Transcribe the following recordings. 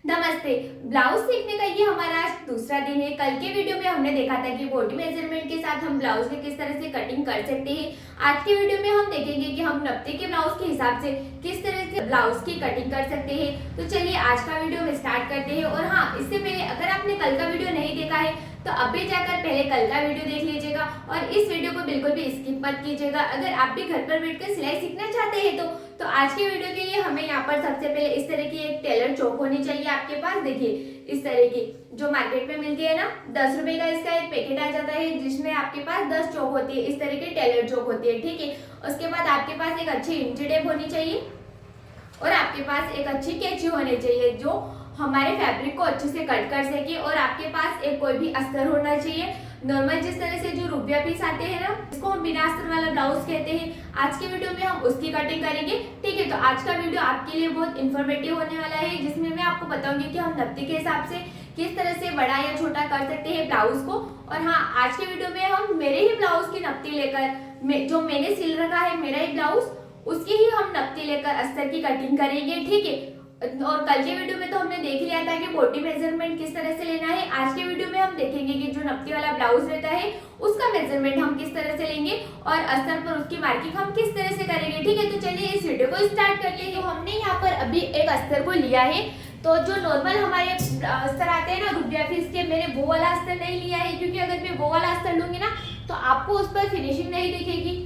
नमस्ते। ब्लाउज सीखने का ये हमारा आज दूसरा दिन है। कल के वीडियो में हमने देखा था कि बॉडी मेजरमेंट के साथ हम ब्लाउज में किस तरह से कटिंग कर सकते हैं। आज के वीडियो में हम देखेंगे कि हम नब्ते के ब्लाउज के हिसाब से किस तरह से ब्लाउज की कटिंग कर सकते हैं। तो चलिए आज का वीडियो में स्टार्ट करते हैं। और हाँ, इससे पहले अगर आपने कल का वीडियो नहीं देखा है तो अभी जाकर पहले कल का वीडियो देख लीजिएगा और इस वीडियो को बिल्कुल भी स्किप मत कीजिएगा। अगर आप भी घर पर बैठकर सिलाई सीखना चाहते हैं तो आज के वीडियो के लिए हमें यहाँ पर सबसे पहले इस तरह की एक टेलर चौक होनी चाहिए आपके पास। देखिए इस तरह की जो मार्केट में मिलती है ना, 10 रुपए का इसका एक पैकेट आ जाता है जिसमें आपके पास 10 चौक होती है। इस तरह की टेलर चौक होती है, ठीक है। उसके बाद आपके पास एक अच्छी इंची टेप होनी चाहिए और आपके पास एक अच्छी कैंची होनी चाहिए जो हमारे फैब्रिक को अच्छे से कट कर सके। और आपके पास एक कोई भी अस्तर होना चाहिए। नॉर्मल जिस तरह से जो रुपया पीस आते हैं ना, इसको हम बिना अस्तर वाला ब्लाउज कहते हैं। आज के वीडियो में हम उसकी कटिंग करेंगे, ठीक है। तो आज का वीडियो आपके लिए बहुत इन्फॉर्मेटिव होने वाला है जिसमें मैं आपको बताऊंगी कि हम नब्ते के हिसाब से किस तरह से बड़ा या छोटा कर सकते हैं ब्लाउज को। और हाँ, आज के वीडियो में हम मेरे ही ब्लाउज की नब्ती लेकर जो मैंने सिल रखा है मेरा ही ब्लाउज, उसकी ही हम नब्ती लेकर अस्तर की कटिंग करेंगे, ठीक है। और कल के वीडियो में तो हमने देख लिया था कि बॉडी मेजरमेंट किस तरह से लेना है। आज के वीडियो में हम देखेंगे कि जो नब्ती वाला ब्लाउज रहता है उसका मेजरमेंट हम किस तरह से लेंगे और अस्तर पर उसकी मार्किंग हम किस तरह से करेंगे, ठीक है। तो चलिए इस वीडियो को स्टार्ट करते हैं। तो हमने यहाँ पर अभी एक अस्तर को लिया है। तो जो नॉर्मल हमारे अस्तर आते हैं ना रुपया पीस के, मैंने वो वाला अस्तर नहीं लिया है क्योंकि अगर मैं वो वाला अस्तर लूंगी ना तो आपको उस पर फिनिशिंग नहीं दिखेगी,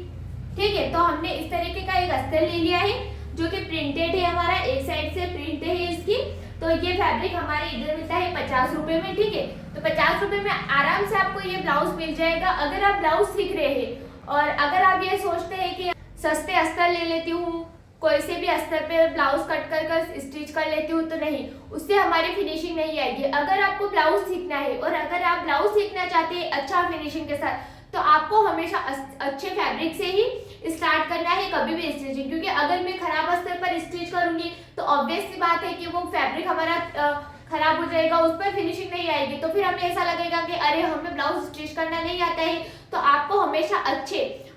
ठीक है। तो हमने इस तरीके का एक अस्तर ले लिया है जो कि प्रिंटेड है, हमारा एक साइड से प्रिंट है इसकी। तो ये फैब्रिक हमारे इधर मिलता है 50 रुपए में, ठीक है। तो 50 रुपए में आराम से आपको ये ब्लाउज मिल जाएगा अगर आप ब्लाउज सीख रहे हैं। और अगर आप ये सोचते हैं कि सस्ते अस्तर ले लेती हूँ, कोई से भी अस्तर पे ब्लाउज कट कर स्टिच कर लेती हूँ, तो नहीं, उससे हमारी फिनिशिंग नहीं आएगी। अगर आपको ब्लाउज सीखना है और अगर आप ब्लाउज सीखना चाहते हैं अच्छा फिनिशिंग के साथ, तो आपको हमेशा अच्छे फैब्रिक से ही स्टार्ट करना है कभी भी स्टिचिंग। क्योंकि अगर मैं खराब अस्तर पर स्टिच करूंगी तो ऑब्वियस सी बात है कि वो फैब्रिक हमारा खराब हो जाएगा, उस पर फिनिशिंग नहीं आएगी। तो फिर हमें ऐसा लगेगा कि अरे हमें ब्लाउज स्टिच करना नहीं आता है। तो आपको हमेशा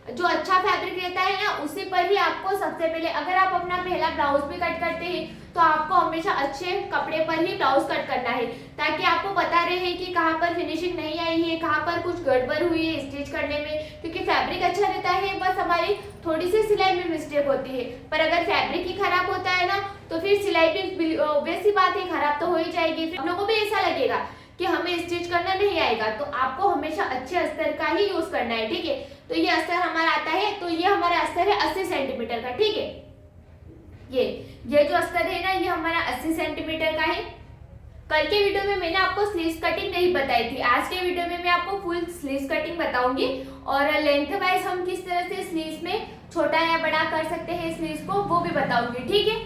जो अच्छा फैब्रिक रहता है ना, उसी पर ही आपको सबसे पहले, अगर आप अपना पहला ब्लाउज भी कट करते हैं तो आपको हमेशा अच्छे कपड़े पर ही ब्लाउज कट करना है ताकि आपको पता रहे कि कहाँ पर फिनिशिंग नहीं आई है, कहाँ पर कुछ गड़बड़ हुई है स्टिच करने में। क्योंकि फैब्रिक अच्छा रहता है, बस हमारी थोड़ी सी सिलाई में मिस्टेक होती है। पर अगर फैब्रिक ही खराब होता है ना तो फिर सिलाई भी वैसी बात है, खराब तो हो ही जाएगी। फिर आप लोगों को भी ऐसा लगेगा कि हमें स्टिच करना नहीं आएगा। तो आपको हमेशा अच्छे अस्तर का ही यूज करना है, ठीक है। तो ये अस्तर हमारा आता है, तो ये हमारा अस्तर है 80 सेंटीमीटर का, ठीक है। ये जो अस्तर है ना, ये हमारा 80 सेंटीमीटर का है। कल के वीडियो में मैंने आपको स्लीव्स कटिंग नहीं बताई थी, आज के वीडियो में मैं आपको फुल स्लीव्स कटिंग बताऊंगी और लेंथ वाइज हम किस तरह से स्लीव्स में छोटा या बड़ा कर सकते हैं स्लीव्स को, वो भी बताऊंगी, ठीक है।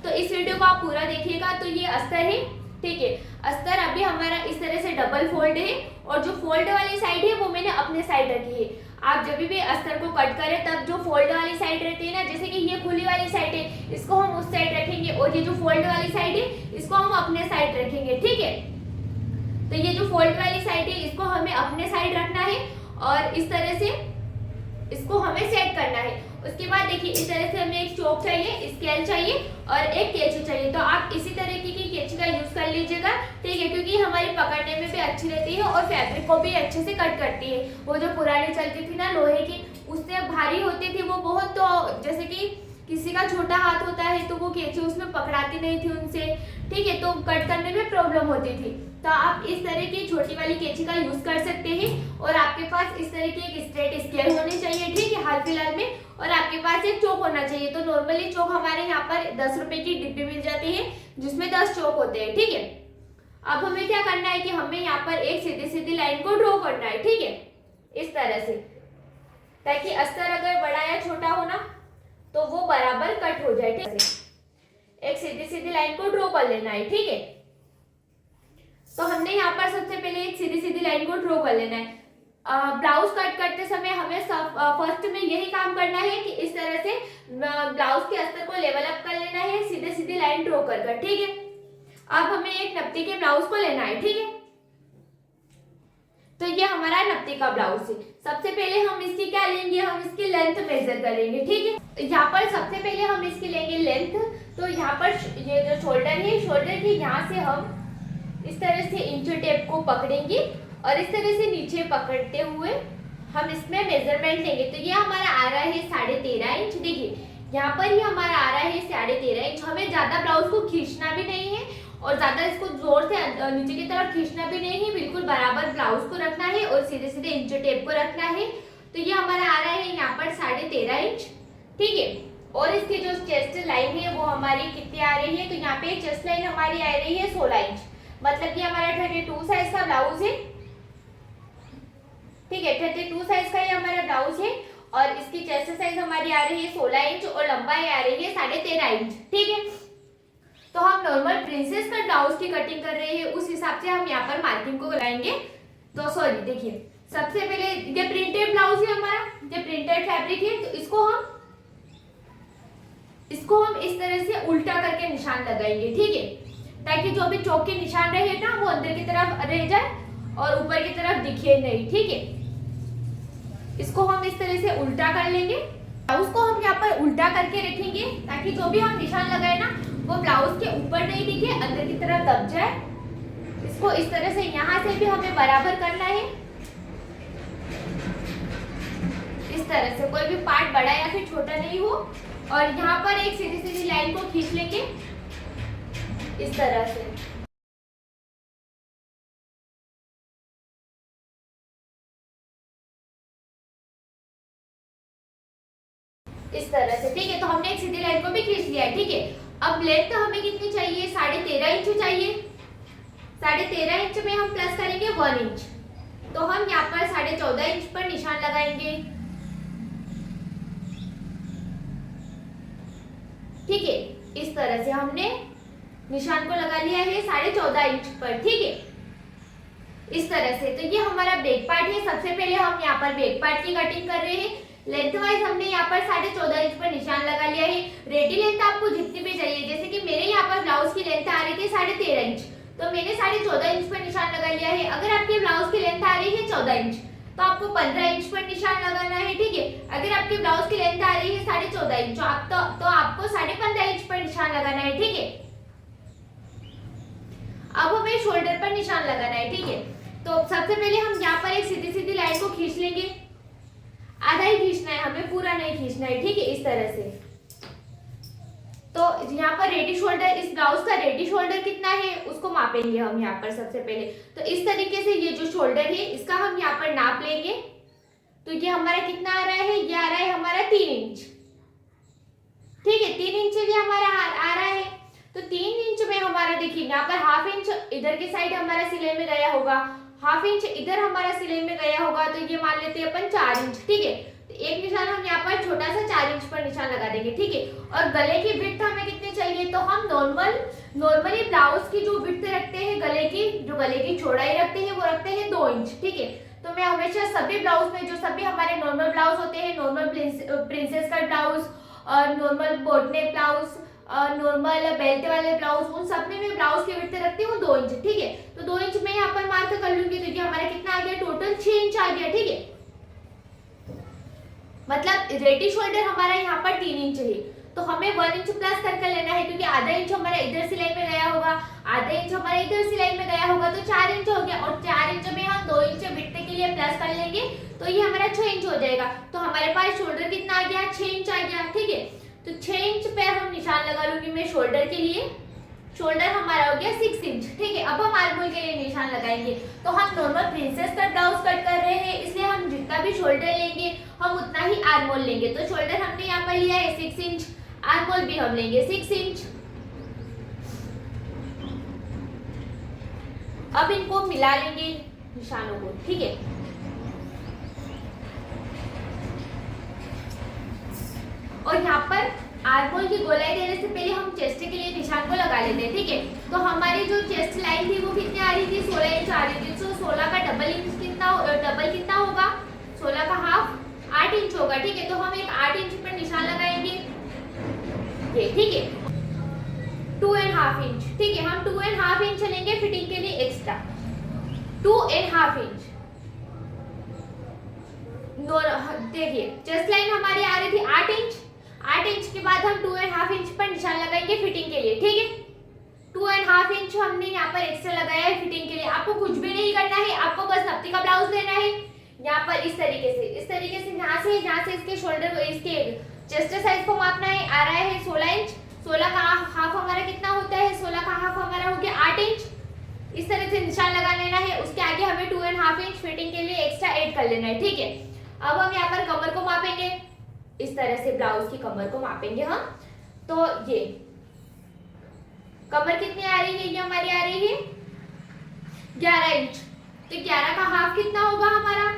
तो इस वीडियो को आप पूरा देखिएगा। तो ये अस्तर है, ठीक है। अस्तर अभी हमारा इस तरह से डबल फोल्ड है और जो फोल्ड वाली साइड है वो मैंने अपने साइड रखी है। आप जब भी अस्तर को कट करें तब जो फोल्ड वाली साइड रहती है ना, जैसे कि ये खुली वाली साइड है, इसको हम उस साइड रखेंगे और ये जो फोल्ड वाली साइड है इसको हम अपने साइड रखेंगे, ठीक है। तो ये जो फोल्ड वाली साइड है इसको हमें अपने साइड रखना है और इस तरह से इसको हमें सेट करना है। उसके बाद देखिए इस तरह से हमें एक चौक चाहिए, स्केल चाहिए और एक कैंची चाहिए। तो आप इसी तरीके की कैंची का यूज कर लीजिएगा, ठीक है, क्योंकि हमारी पकड़ने में भी अच्छी रहती है और फैब्रिक को भी अच्छे से कट करती है। वो जो पुरानी चलती थी ना लोहे की, उससे भारी होती थी वो बहुत। तो जैसे कि किसी का छोटा हाथ होता है तो वो कैंची उसमें पकड़ाती नहीं थी उनसे, ठीक है, तो कट करने में प्रॉब्लम होती थी। तो आप इस तरह की छोटी वाली कैंची का यूज कर सकते हैं और आपके पास इस तरह की एक स्ट्रेट स्केल होनी चाहिए, ठीक है, हाल फिलहाल में। और आपके पास एक चौक होना चाहिए। तो नॉर्मली चौक हमारे यहाँ पर 10 रुपए की डिब्बी मिल जाती है जिसमें 10 चौक होते हैं, ठीक है। अब हमें क्या करना है कि हमें यहाँ पर एक सीधी सीधी लाइन को ड्रॉ करना है, ठीक है, इस तरह से, ताकि अस्तर अगर बड़ा या छोटा हो ना तो वो बराबर कट हो जाए, ठीक है। एक सीधी सीधी लाइन को ड्रॉ कर लेना है, ठीक है। तो हमने यहाँ पर सबसे पहले एक सीधी सीधी लाइन को ड्रॉ कर लेना है। ब्लाउज कट करते समय हमें फर्स्ट में यही काम करना है कि इस तरह से ब्लाउज के अस्तर को लेवल अप कर लेना है, सीधे सीधी लाइन ड्रॉ कर, ठीक है। अब हमें एक नब्ते के ब्लाउज को लेना है, ठीक है। तो ये हमारा नब्ते का ब्लाउज है। सबसे पहले हम इसकी क्या लेंगे, हम इसकी लेंथ मेजर करेंगे, ठीक है। यहाँ पर सबसे पहले हम इसकी लेंगे लेंथ। तो यहाँ पर ये जो शोल्डर है, शोल्डर के यहाँ से हम इस तरह से इंच टेप को पकड़ेंगे और इस तरह से नीचे पकड़ते हुए हम इसमें मेजरमेंट लेंगे। तो ये हमारा आ रहा है 13.5 इंच। देखिए यहाँ पर ही हमारा आ रहा है 13.5 इंच। हमें ज्यादा ब्लाउज को खींचना भी नहीं है और ज्यादा इसको जोर से नीचे की तरफ खींचना भी नहीं है, बिल्कुल बराबर ब्लाउज को रखना है और सीधे सीधे इंच टेप को रखना है। तो ये हमारा आ रहा है यहाँ पर 13.5 इंच, ठीक है। और इसकी जो चेस्ट लाइन है वो हमारी कितनी आ रही है, तो यहाँ पे चेस्ट लाइन हमारी आ रही है 16 इंच। मतलब कि हमारा 32 साइज का ब्लाउज है, ठीक है। 32 साइज का ये हमारा ब्लाउज है और इसकी चेस्ट साइज हमारी आ रही है 16 इंच और लंबाई आ रही है 13.5 इंच, ठीक है। तो हम नॉर्मल प्रिंसेस कट ब्लाउज की कटिंग कर रहे हैं, उस हिसाब से हम यहाँ पर मार्किंग को लगाएंगे। तो सॉरी, देखिए सबसे पहले ये प्रिंटेड ब्लाउज है हमारा, ये प्रिंटेड फैब्रिक है। तो इसको हम इस तरह से उल्टा करके निशान लगाएंगे, ठीक है, ताकि जो भी चौक के निशान रहे ना वो अंदर की तरफ रह जाए और ऊपर की तरफ दिखे नहीं, ठीक है। इसको हम इस तरह से उल्टा कर लेंगे। ब्लाउज को हम यहाँ पर उल्टा करके रखेंगे ताकि जो भी हम निशान लगाए ना वो ब्लाउज के ऊपर नहीं दिखे, अंदर की तरफ दब जाए। इसको इस तरह से यहाँ से भी हमें बराबर करना है, इस तरह से कोई भी पार्ट बड़ा या फिर छोटा नहीं हो। और यहाँ पर एक सीधी सीधी लाइन को खींच लेंगे इस तरह से, इस तरह से, ठीक है। तो हमने एक सीधी लाइन को भी खींच लिया है, ठीक है। अब लेंथ हमें कितनी चाहिए, 13.5 इंच चाहिए। 13.5 इंच में हम प्लस करेंगे 1 इंच। तो हम यहाँ पर 14.5 इंच पर निशान लगाएंगे, ठीक है। इस तरह से हमने निशान को लगा लिया है 14.5 इंच पर, ठीक है, इस तरह से। तो ये हमारा बैक पार्ट है। सबसे पहले हम यहाँ पर बैक पार्ट की कटिंग कर रहे हैं। लेंथ वाइज हमने यहाँ पर 14.5 इंच पर निशान लगा लिया है। रेडी लेंथ आपको जितनी भी चाहिए, जैसे कि मेरे यहाँ पर ब्लाउज की लेंथ आ रही थी 13.5 इंच, तो मैंने 14.5 इंच पर निशान लगा लिया है। अगर आपके ब्लाउज की लेंथ आ रही है 14 इंच तो आपको 15 इंच पर निशान लगाना है, ठीक है। अगर आपके ब्लाउज की लेंथ आ रही है 14.5 इंच तो आपको 15.5 इंच पर निशान लगाना है, ठीक है। अब हमें शोल्डर पर निशान लगाना है, ठीक है। तो सबसे पहले हम यहाँ पर एक सीधी सीधी लाइन को खींच लेंगे। आधा ही खींचना है हमें, पूरा नहीं खींचना है, ठीक है, इस तरह से। तो यहाँ पर रेडी शोल्डर, इस ब्लाउज का रेडी शोल्डर कितना है उसको मापेंगे हम यहाँ पर सबसे पहले। तो इस तरीके से ये जो शोल्डर है इसका हम यहाँ पर नाप लेंगे। तो ये हमारा कितना आ रहा है, ये आ रहा है हमारा 3 इंच, ठीक है। 3 इंच ये हमारा आ रहा है। तो 3 इंच में हमारा देखिए यहाँ पर हाफ इंच इधर की साइड हमारा सिलाई में गया होगा, हाफ इंच इधर हमारा सिलाई में गया होगा, तो ये मान लेते हैं अपन 4 इंच, ठीक है। तो एक निशान हम यहाँ पर छोटा सा 4 इंच पर निशान लगा देंगे, ठीक है। और गले की विड्थ हमें कितनी चाहिए, तो हम नॉर्मली ब्लाउज की जो विड्थ रखते हैं गले की, जो गले की चौड़ाई रखते हैं वो रखते हैं 2 इंच, ठीक है। तो मैं हमेशा सभी ब्लाउज में, जो सभी हमारे नॉर्मल ब्लाउज होते हैं, नॉर्मल प्रिंसेस कट ब्लाउज और normal boatneck blouse, normal belt वाले ब्लाउज, उन सब में मैं ब्लाउज की विड्थ रखती हूँ 2 इंच, ठीक है। तो 2 इंच में यहाँ पर मार्क कर लूंगी। तो ये हमारा कितना आ गया, टोटल 6 इंच आ गया, ठीक है। मतलब रेडी शोल्डर हमारा यहाँ पर 3 इंच है, तो हमें 1 इंच प्लस करके लेना है, क्योंकि आधा इंच हमारा इधर सिलाई में गया होगा, आधा इंच हमारा इधर सिलाई में गया होगा, तो 4 इंच हो गया। और 4 इंच में हम 2 इंच विड्थ के लिए प्लस कर लेंगे, तो ये हमारा 6 इंच हो जाएगा। तो हमारे पास शोल्डर कितना आ गया, 6 इंच आ गया, ठीक है। तो 6 इंच पे हम निशान लगा लूंगी मैं शोल्डर के लिए। शोल्डर हमारा हो गया 6 इंच, ठीक है। अब हम आर्मोल के लिए निशान लगाएंगे। तो हम normal princess cut blouse cut कर रहे हैं, इसलिए हम जितना भी शोल्डर लेंगे हम उतना ही आर्मोल लेंगे। तो शोल्डर हमने यहाँ पर लिया है 6 इंच, आर्मोल भी हम लेंगे 6 इंच। अब इनको मिला लेंगे निशानों को, ठीक है। और यहाँ पर आर्मोल की गोलाई देने से पहले हम चेस्ट के लिए निशान को लगा लेते हैं, ठीक है। तो हमारी जो चेस्ट लाइन थी वो कितनी आ रही थी, 16 इंच आ रही थी। तो 16 का डबल कितना होगा, 16 का हाफ 8 इंच होगा, ठीक है। तो हम एक 8 इंच पर निशान लगाएंगे, ये, ठीक है। 2.5 इंच, ठीक है। हम 2.5 इंच लेंगे फिटिंग के लिए एक्स्ट्रा, 2.5 इंच, देखिए चेस्ट लाइन हमारी आ रही थी 8 इंच। 8 इंच के बाद हम 2.5 इंच पर निशान लगाएंगे फिटिंग के लिए, ठीक है। 2.5 इंच हमने यहाँ पर एक्स्ट्रा लगाया है फिटिंग के लिए। आपको कुछ भी नहीं करना है, आपको बस नफ्ती का ब्लाउज लेना है। यहाँ पर इस तरीके से यहाँ से इसके शोल्डर, इसके चेस्ट साइज को मापना है। आ रहा है 16 इंच। 16 का हाफ हमारा कितना होता है? 16 का हाफ हमारा हो गया 8 इंच। इस तरह से निशान लगा लेना है। उसके आगे हमें 2.5 इंच फिटिंग के लिए एक्स्ट्रा ऐड कर लेना है, ठीक है। अब हम यहाँ पर कमर को मापेंगे। इस तरह से ब्लाउज की कमर को मापेंगे हम। तो ये कमर कितनी आ रही है? ये हमारी आ रही है 11 इंच। तो 11 का हाफ कितना होगा हमारा?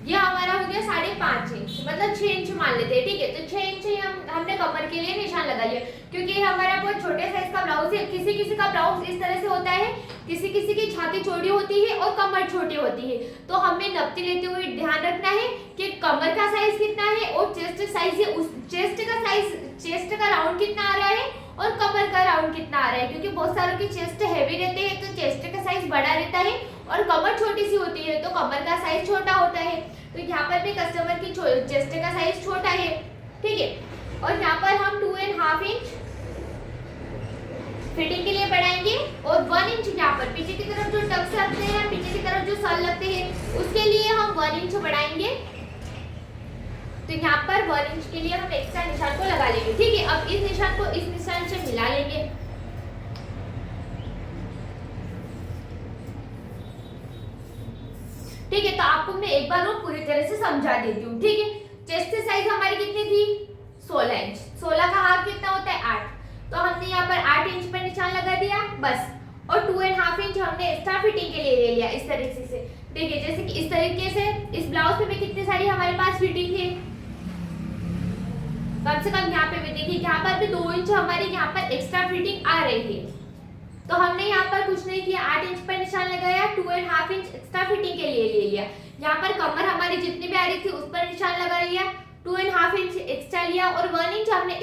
ये हमारा हो गया 5.5 इंच, मतलब 6 इंच मान लेते हैं, ठीक है। तो 6 इंच हमने कमर के लिए निशान लगा लिया, क्योंकि ये हमारा बहुत छोटे साइज का ब्लाउज है। किसी किसी का ब्लाउज इस तरह से होता है, किसी किसी की छाती छोटी होती है और कमर छोटी होती है। तो हमें नपती लेते हुए ध्यान रखना है कि कमर का साइज कितना है और चेस्ट साइज है, उस चेस्ट का राउंड कितना आ रहा है और कमर का राउंड कितना आ रहा है। क्योंकि बहुत सारों की चेस्ट हैवी रहते हैं तो चेस्ट का साइज बड़ा रहता है, और कमर छोटी सी होती है तो कमर का साइज छोटा होता है। तो यहाँ पर भी कस्टमर की चेस्ट का साइज छोटा है, ठीक है। और यहाँ पर हम 2.5 इंच फिटिंग के लिए बढ़ाएंगे और 1 इंच यहाँ पर पीछे की तरफ जो टक्स लगते हैं, पीछे की तरफ जो सल लगते हैं, उसके लिए हम 1 इंच बढ़ाएंगे। तो यहाँ पर 1 इंच के लिए हम एक्स्ट्रा निशान को लगा लेंगे, ठीक है। अब इस निशान को इस निशान से मिला लेंगे। ठीक है, तो आपको मैं एक बार वो पूरी तरह से समझा देती हूँ, ठीक है। चेस्ट साइज हमारी कितनी थी? 16 इंच। 16 का हाफ कितना होता है? 8। तो हमने यहाँ पर 8 इंच पर निशान लगा दिया बस, और 2.5 इंच हमने एक्स्ट्रा फिटिंग के लिए ले लिया इस तरीके से। देखिए जैसे कि इस तरीके से इस ब्लाउज पे कितनी सारी हमारे पास फिटिंग है, कम से कम यहाँ पे भी देखिए, यहाँ पर भी 2 इंच हमारी यहाँ पर एक्स्ट्रा फिटिंग आ रही है। तो हमने यहाँ पर कुछ नहीं किया, 8 इंच पर निशान लगाया, 2.5 इंच एक्स्ट्रा फिटिंग के लिए ले लिया। यहाँ पर कमर हमारी जितनी भी आ रही थी उस पर निशान लगा लिया, 2.5 इंच एक्स्ट्रा लिया, और 1 इंच हमने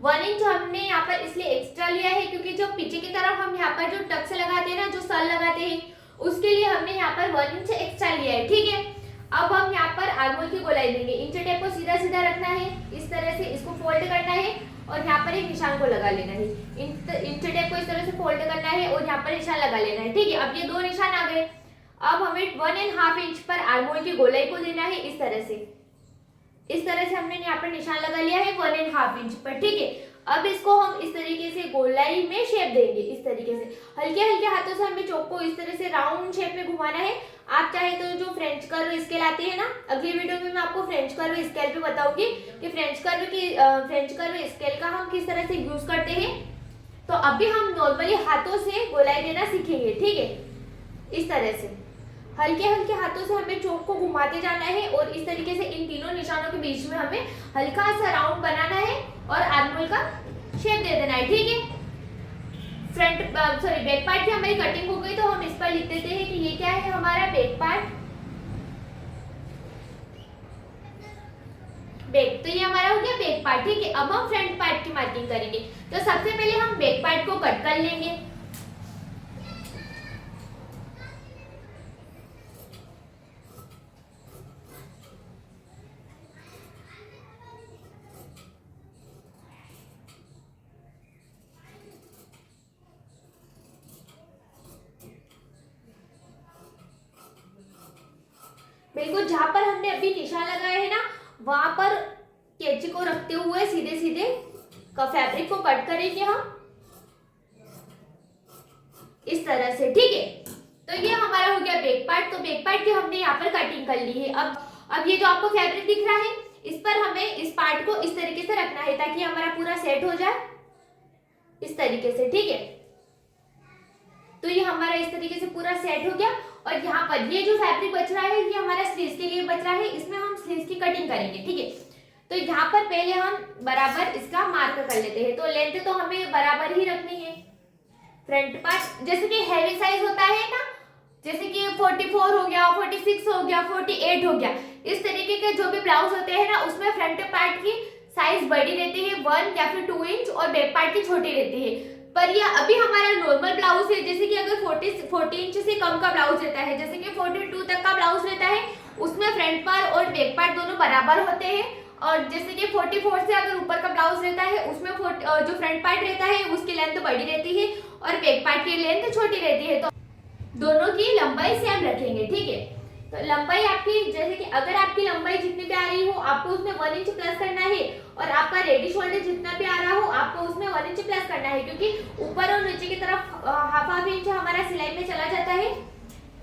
1 इंच हमने यहाँ पर इसलिए एक्स्ट्रा लिया है क्योंकि जो पीछे की तरफ हम यहाँ पर जो टक्स लगाते हैं ना, जो सल लगाते हैं, उसके लिए हमने यहाँ पर 1 इंच एक्स्ट्रा लिया है, ठीक है। अब हम यहाँ पर आर्मोल की गोलाई देंगे। इंच टेप को सीधा सीधा रखना है, इस तरह से इसको फोल्ड करना है और यहाँ पर एक निशान को लगा लेना है। इंच टेप को इस तरह से फोल्ड करना है और यहाँ पर निशान लगा लेना है, ठीक है। अब ये 2 निशान आ गए। अब हमें 1.5 इंच पर आर्मोल की गोलाई को देना है इस तरह से। इस तरह से हमने यहाँ पर निशान लगा लिया है 1.5 इंच पर, ठीक है। अब इसको हम इस तरीके से गोलाई में शेप देंगे, इस तरीके से हल्के हल्के हाथों से हमें चौक को इस तरह से राउंड शेप में घुमाना है। आप चाहे तो जो फ्रेंच कर्व स्केल आती है ना, अगली वीडियो में मैं आपको फ्रेंच कर्व स्केल पे बताऊंगी कि फ्रेंच कर्व स्केल का हम किस तरह से यूज करते हैं। तो अभी हम नॉर्मली हाथों से गोलाई देना सीखेंगे, ठीक है। इस तरह से हल्के हल्के हाथों से हमें चौक को घुमाते जाना है और इस तरीके से इन तीनों निशानों के बीच में हमें हल्का सा राउंड बनाना है और आर्मोल का शेप दे देना है, ठीक है। बैक पार्ट की हमारी कटिंग हो गई, तो हम इस पर लिख देते हैं कि ये क्या है हमारा बैक पार्ट। तो ये हमारा हो गया बैक पार्ट, ठीक है। अब हम फ्रंट पार्ट की मार्किंग करेंगे। तो सबसे पहले हम बैक पार्ट को कट कर लेंगे। बिल्कुल जहां पर हमने अभी निशान लगाया है ना, वहां पर कैंची को रखते हुए सीधे सीधे फैब्रिक को कट करेंगे हम इस तरह से, ठीक है। तो ये हमारा हो गया बैक पार्ट। तो बैक पार्ट की हमने यहाँ पर कटिंग कर ली है। अब ये जो आपको फैब्रिक दिख रहा है, इस पर हमें इस पार्ट को इस तरीके से रखना है ताकि हमारा पूरा सेट हो जाए इस तरीके से, ठीक है। तो ये हमारा इस तरीके से पूरा सेट हो गया। और यहाँ पर ये जो फैब्रिक बच रहा है, ये हमारा स्लीव्स के लिए बच रहा है, इसमें हम स्लीव्स की कटिंग करेंगे, ठीक है। तो यहाँ पर पहले हम बराबर इसका मार्क कर लेते हैं। तो लेंथ तो हमें बराबर ही रखनी है। फ्रंट पार्ट जैसे कि हैवी साइज होता है ना, जैसे कि 44 हो गया, 46 हो गया, 48 हो गया, इस तरीके के जो भी ब्लाउज होते हैं ना, उसमें फ्रंट पार्ट की साइज बड़ी रहती है 1 या फिर 2 इंच और बैक पार्ट की छोटी रहती है। पर यह अभी हमारा नॉर्मल ब्लाउज है, जैसे कि अगर 40 इंच से कम का ब्लाउज रहता है, जैसे कि 42 तक का ब्लाउज रहता है, उसमें फ्रंट पार्ट और बैक पार्ट दोनों बराबर होते हैं। और जैसे कि 44 से अगर ऊपर का ब्लाउज रहता है, उसमें जो फ्रंट पार्ट रहता है उसकी लेंथ बड़ी रहती है और बैक पार्ट की लेंथ छोटी रहती है। तो दोनों की लंबाई सेम रखेंगे, ठीक है। तो लंबाई आपकी, जैसे कि अगर आपकी लंबाई जितनी भी आ रही हो आपको उसमें 1 इंच प्लस करना है, और आपका रेडी शोल्डर जितना भी आ रहा हो आपको उसमें 1 इंच प्लस करना है, क्योंकि ऊपर और नीचे की तरफ हाफ इंच हमारा सिलाई में चला जाता है,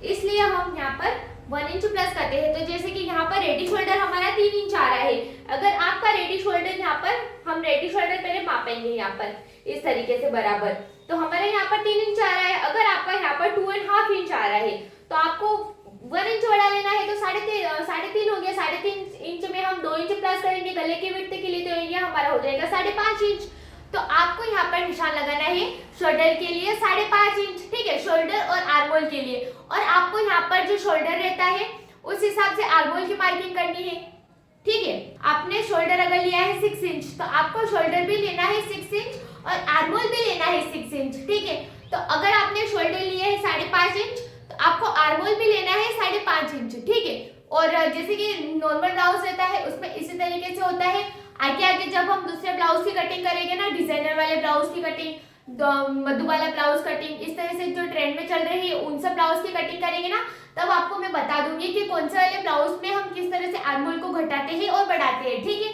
इसलिए हम यहाँ पर 1 इंच प्लस करते हैं। तो जैसे कि यहाँ पर रेडी शोल्डर हमारा 3 इंच आ रहा है, अगर आपका रेडी शोल्डर यहाँ पर, हम रेडी शोल्डर पहले मापेंगे यहाँ पर इस तरीके से बराबर, तो हमारा यहाँ पर 3 इंच आ रहा है। अगर आपका यहाँ पर 2.5 इंच आ रहा है तो आपको 1 इंच बढ़ा लेना है, तो 3.5 हो गया। 3.5 इंच में हम 2 इंच प्लस करेंगे गले की विड्थ के लिए, तो ये हमारा हो जाएगा 5.5 इंच। तो आपको यहाँ पर निशान लगाना है शोल्डर के लिए 5.5 इंच, ठीक है, शोल्डर और आर्मोल के लिए। और आपको यहाँ पर जो शोल्डर रहता है उस हिसाब से आर्मोल की मार्किंग करनी है, ठीक है। आपने शोल्डर अगर लिया है 6 इंच तो आपको शोल्डर भी लेना है 6 इंच और आर्मोल भी लेना है 6 इंच, ठीक है। तो अगर आपने शोल्डर लिया है 5.5 इंच तो आपको आर्मोल भी लेना है 5.5 इंच, ठीक है। और जैसे कि नॉर्मल ब्लाउज रहता है उसमें इसी तरीके से होता है। आगे आगे जब हम दूसरे ब्लाउज की कटिंग करेंगे ना, डिजाइनर वाले ब्लाउज की कटिंग, मधुबाला ब्लाउज कटिंग, इस तरह से जो ट्रेंड में चल रही है उन सब ब्लाउज की कटिंग करेंगे ना, तब आपको मैं बता दूंगी कि कौन से वाले ब्लाउज में हम किस तरह से आर्मोल को घटाते हैं और बढ़ाते हैं, ठीक है।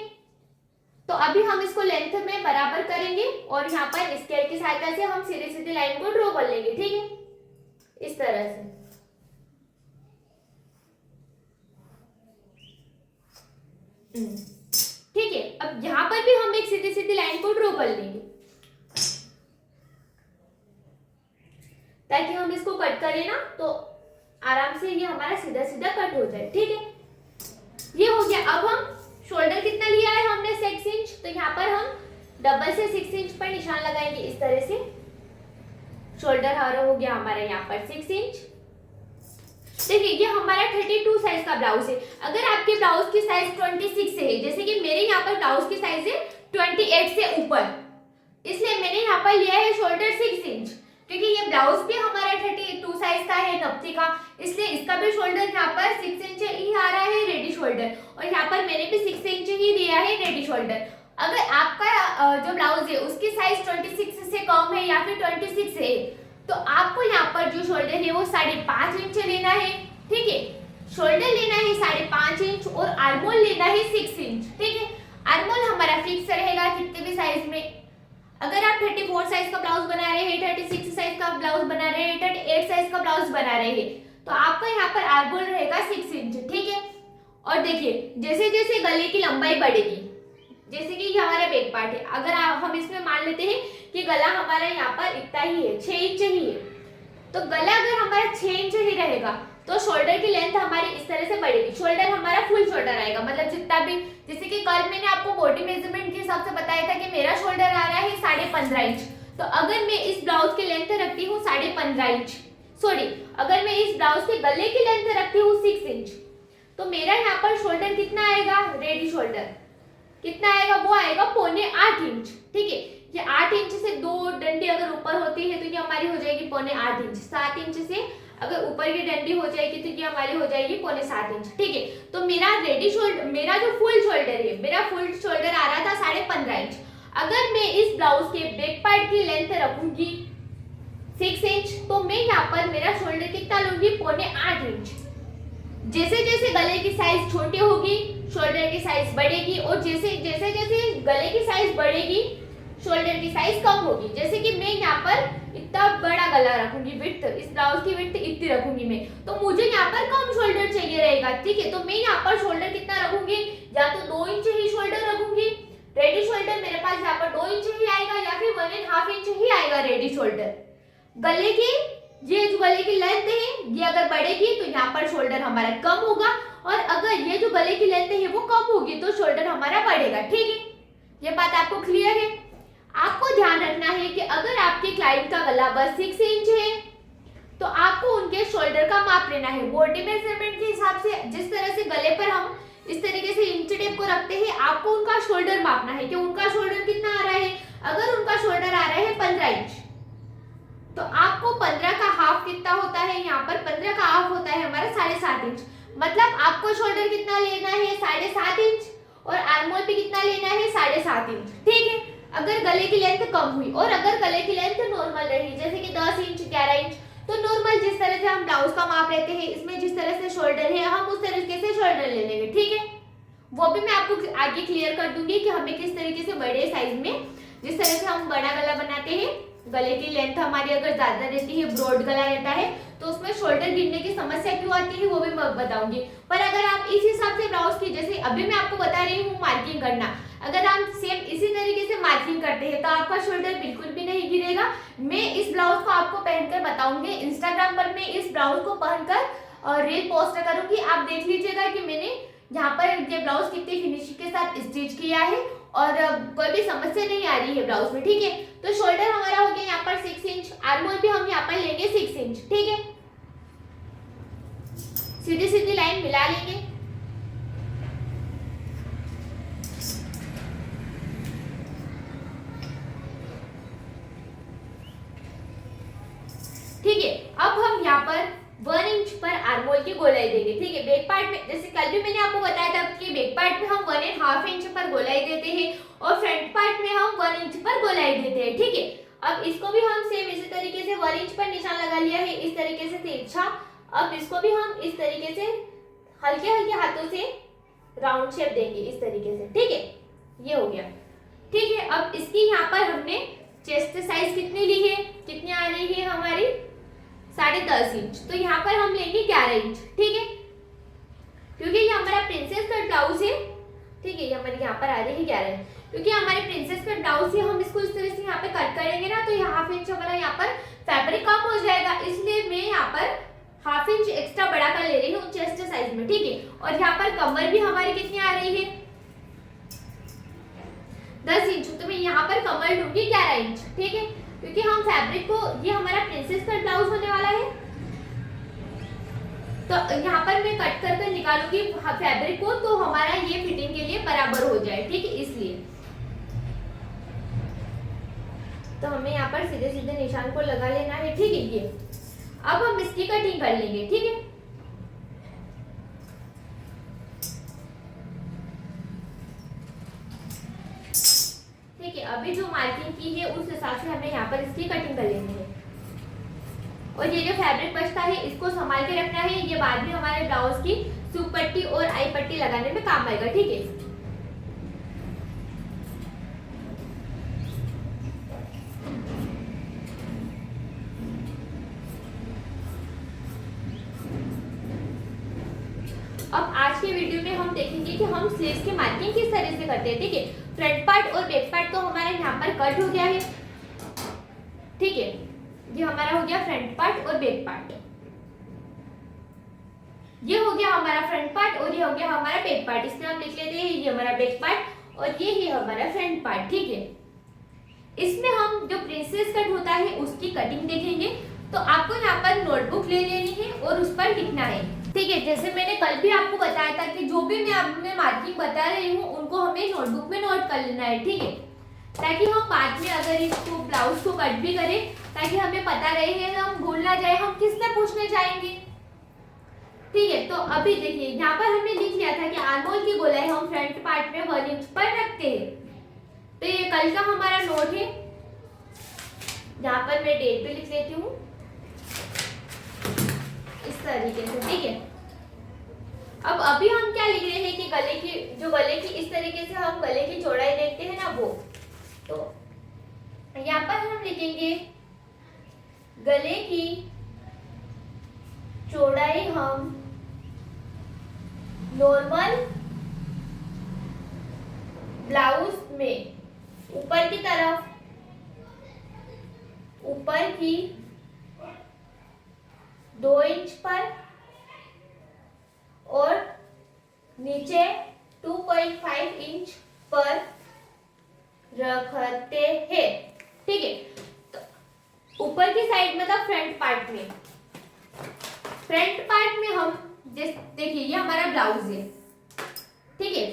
तो अभी हम इसको लेंथ में बराबर करेंगे और यहाँ पर स्केल की सहायता से हम सीधी सीधी लाइन को ड्रॉ कर लेंगे, ठीक है, इस तरह से। ठीक है, अब यहाँ पर भी हम एक सीधी सीधी लाइन को ड्रॉ कर लेंगे ताकि हम इसको कट करें ना तो आराम से ये हमारा सीधा सीधा कट हो जाए, ठीक है। ये हो गया। अब हम शोल्डर कितना लिया है हमने 6 इंच, तो यहाँ पर हम डबल से 6 इंच पर निशान लगाएंगे इस तरह से। शोल्डर हो गया हमारा यहाँ पर 6 इंच। देखिए ये हमारा 32 साइज का ब्लाउज है। अगर आपके ब्लाउज की साइज 26 से है, जैसे कि मेरे यहाँ पर ब्लाउज की साइज है 28 से ऊपर, इसलिए मैंने यहाँ पर लिया है शोल्डर 6 इंच, क्योंकि ये ब्लाउज भी हमारा 32 साइज का है नब्ती का, इसलिए इसका भी शोल्डर यहाँ पर 6 इंच ही आ रहा है रेडी शोल्डर, और यहाँ पर मैंने भी 6 इंच ही दिया है रेडी शोल्डर। अगर आपका जो ब्लाउज है उसकी साइज 26 से कम है या फिर 26 है तो आपको यहाँ पर जो शोल्डर है वो 5.5 इंच लेना है, ठीक है। शोल्डर लेना है 5.5 इंच और आर्मोल लेना है 6 इंच, ठीक है। आर्मोल हमारा फिक्स रहेगा कितने भी साइज में। अगर आप 34 साइज का ब्लाउज बना रहे हैं, 36 साइज का ब्लाउज बना रहे हैं, 38 साइज का ब्लाउज बना रहे हैं, तो आपका यहाँ पर आर्मोल रहेगा 6 इंच, ठीक है। और देखिए जैसे जैसे गले की लंबाई बढ़ेगी, जैसे कि हमारा बैक पार्ट है, अगर हम इसमें मान लेते हैं कि गला हमारा यहाँ पर इतना ही है, 6 इंच ही है, तो गला अगर हमारा 6 इंच ही रहेगा तो शोल्डर की लेंथ हमारी इस तरह से बढ़ेगी। शोल्डर हमारा फुल शोल्डर आएगा, मतलब जितना भी, जैसे कि कल मैंने आपको बॉडी मेजरमेंट के हिसाब से बताया था कि मेरा शोल्डर आ रहा है 15.5 इंच, तो अगर मैं इस ब्लाउज की लेंथ रखती हूँ 15.5 इंच, सॉरी अगर मैं इस ब्लाउज के गले की लेंथ रखती हूँ 6 इंच, तो मेरा यहाँ पर शोल्डर कितना आएगा, रेडी शोल्डर कितना आएगा, वो आएगा 7.25 इंच, ठीक है। ये 8 इंच से 2 डंडी अगर ऊपर होती है तो ये हमारी हो जाएगी 7.25 इंच। 7 इंच से अगर ऊपर की डंडी हो जाएगी तो ये हमारी हो जाएगी 7.25 इंच, ठीक है। तो मेरा रेडी शोल्डर, मेरा जो फुल शोल्डर है, मेरा फुल शोल्डर आ रहा था 15.5 इंच। अगर मैं इस ब्लाउज के बैक पार्ट की लेंथ रखूंगी 6 इंच, तो मैं यहाँ पर मेरा शोल्डर कितना लूंगी, 7.25 इंच। जैसे जैसे गले की साइज छोटी होगी शोल्डर की साइज बढ़ेगी, और जैसे जैसे गले की साइज बढ़ेगी शोल्डर की साइज कम होगी। जैसे कि मैं यहाँ पर इतना बड़ा गला रखूंगी, विड्थ, इस ब्लाउज की विड्थ इतनी रखूंगी मैं, तो मुझे यहाँ पर कम शोल्डर चाहिए रहेगा, ठीक है। तो मैं यहाँ पर शोल्डर कितना रखूंगी, या तो 2 इंच ही शोल्डर रखूंगी। रेडी शोल्डर मेरे पास यहाँ पर 2 इंच ही आएगा या फिर 1.5 इंच ही आएगा रेडी शोल्डर। गले की, ये जो गले की लेंथ है ये अगर बढ़ेगी तो यहाँ पर शोल्डर हमारा कम होगा, और अगर ये जो गले की लेंथ है वो कम होगी तो शोल्डर हमारा बढ़ेगा, ठीक है। ये बात आपको क्लियर है। आपको ध्यान रखना है कि अगर आपके क्लाइंट का गला बस 6 इंच है तो आपको उनके शोल्डर का माप लेना है बॉडी मेजरमेंट के हिसाब से। जिस तरह से गले पर हम इस तरीके से इंच टेप को रखते हैं, आपको उनका शोल्डर मापना है कि उनका शोल्डर कितना आ रहा है। अगर उनका शोल्डर आ रहा है 15 इंच तो आपको 15 का हाफ कितना होता है, यहाँ पर 15 का हाफ होता है हमारा 7.5 इंच। मतलब आपको शोल्डर कितना लेना है 7.5 इंच और आर्म होल पे कितना लेना है 7.5 इंच। ठीक है, अगर गले की लेंथ कम हुई और अगर गले की लेंथ नॉर्मल रही जैसे कि 10 इंच 11 इंच, तो नॉर्मल जिस तरह से हम ब्लाउज का माप लेते हैं इसमें जिस तरह से शोल्डर है हम उस तरीके से शोल्डर ले लेंगे। ठीक है, वो भी मैं आपको आगे क्लियर कर दूंगी कि हमें किस तरीके से बड़े साइज में, जिस तरह से हम बड़ा गला बनाते हैं, गले की लेंथ हमारी अगर ज्यादा रहती है, ब्रॉड गला रहता है, तो उसमें शोल्डर गिरने की समस्या क्यों आती है वो भी मैं बताऊंगी। पर अगर आप इस हिसाब से ब्लाउज की, जैसे अभी मैं आपको बता रही हूँ मार्किंग करना, अगर आप सेम इसी तरीके से मार्किंग करते हैं तो आपका शोल्डर बिल्कुल भी नहीं गिरेगा। मैं इस ब्लाउज को आपको पहनकर बताऊंगी, इंस्टाग्राम पर मैं इस ब्लाउज को पहनकर रील पोस्ट करूंगी, आप देख लीजिएगा कि मैंने यहाँ पर ये ब्लाउज कितनी फिनिशिंग के साथ स्टिच किया है और कोई भी समस्या नहीं आ रही है ब्लाउज में। ठीक है, तो शोल्डर हमारा हो गया यहाँ पर 6 इंच, आर्म होल भी हम यहाँ पर लेंगे 6 इंच। ठीक है, सीधी सीधी लाइन मिला लेंगे। ठीक है, अब हम यहाँ पर 1 इंच पर आर्म होल की गोलाई देंगे। ठीक है, बैक पार्ट में जैसे कल भी मैंने आपको बताया था कि बैक पार्ट में हम 1.5 इंच पर गोलाई देते हैं और फ्रंट पार्ट में हम 1 इंच पर गोलाई देते हैं। ठीक है, अब इसको भी हम सेम इसी तरीके से 1 इंच पर निशान लगा लिया है, इस तरीके से तिरछा। अब इसको भी हम इस तरीके से हल्के हल्के हाथों से राउंड शेप देंगे इस तरीके से। ठीक है, ये हो गया। ठीक है, अब इसकी यहाँ पर हमने चेस्ट साइज कितनी ली है, कितनी आ रही है हमारी 10.5 इंच, तो यहाँ पर हम लेंगे 11 इंच। ठीक है, क्योंकि ये हमारा प्रिंसेस कट ब्लाउज है। ठीक है, ये हमारे यहाँ पर आ रही है 11 इंच, क्योंकि हमारे प्रिंसेस कट ब्लाउज है, हम इसको इस तरह से यहाँ पे कट करेंगे ना, तो ये हाफ इंच हमारा यहाँ पर फैब्रिक कम हो जाएगा, इसलिए मैं यहाँ पर हाफ इंच एक्स्ट्रा बड़ा कर ले रही हूँ चेस्ट साइज में। ठीक है, और यहाँ पर कमर भी हमारी कितनी आ रही है 10 इंच, तो मैं यहाँ पर कमर लूंगी 11 इंच। ठीक है, क्योंकि हम फैब्रिक को, ये हमारा प्रिंसेस कट ब्लाउज होने वाला है, तो यहाँ पर मैं कट कर निकालूंगी फैब्रिक को, तो हमारा ये फिटिंग के लिए बराबर हो जाए। ठीक है, इसलिए तो हमें यहाँ पर सीधे सीधे निशान को लगा लेना है। ठीक है, ये अब हम इसकी कटिंग कर लेंगे। ठीक है, ठीक है, अभी जो मार्किंग की है उस हिसाब से हमें यहाँ पर इसकी कटिंग कर लेनी है। और ये जो फैब्रिक बचता है इसको संभाल के रखना है, ये बाद में हमारे ब्लाउज की सूप पट्टी और आई पट्टी लगाने में काम आएगा। ठीक है, अब आज के वीडियो में हम देखेंगे कि हम स्लीव्स की मार्किंग किस तरह से करते हैं। ठीक है, फ्रंट पार्ट और बैक पार्ट तो हमारे यहाँ पर कट हो गया है। ठीक है, ये हमारा हो गया फ्रंट पार्ट और बैक पार्ट, ये हो गया हमारा फ्रंट पार्ट और ये हो गया हमारा बैक पार्ट। इसमें हम लिख लेते हैं ये हमारा बैक पार्ट और ये ही हमारा फ्रंट पार्ट। ठीक है, इसमें हम जो प्रिंसेस कट होता है उसकी कटिंग देखेंगे, तो आपको यहाँ पर नोटबुक ले लेनी है और उस पर लिखना है। ठीक है, जैसे मैंने कल भी आपको बताया था कि जो भी मैं मार्किंग बता रही हूँ उनको हमें नोटबुक में नोट कर लेना है। ठीक है, ताकि हम बाद में अगर इसको ब्लाउज को कट भी करें, ताकि हमें पता रहे, हम भूल ना जाए हम किससे पूछने जाएंगे। ठीक है, तो अभी देखिए यहाँ पर हमने लिख लिया था कि आर्म होल की गोलाई हम फ्रंट पार्ट में 1 इंच पर रखते हैं। तो ये कल का हमारा नोट है, यहाँ पर मैं डेट पे लिख लेती हूँ इस तरीके से। ठीक है, अब अभी हम क्या लिख रहे हैं कि गले की इस तरीके से हम गले की चौड़ाई देखते हैं ना वो, तो यहाँ पर हम लिखेंगे गले की चौड़ाई हम नॉर्मल ब्लाउज में ऊपर की तरफ, ऊपर की 2 इंच पर और नीचे 2.5 इंच पर रखते हैं। ठीक है, तो ऊपर की साइड मतलब फ्रंट पार्ट में हम देखिए ये हमारा ब्लाउज है। ठीक है,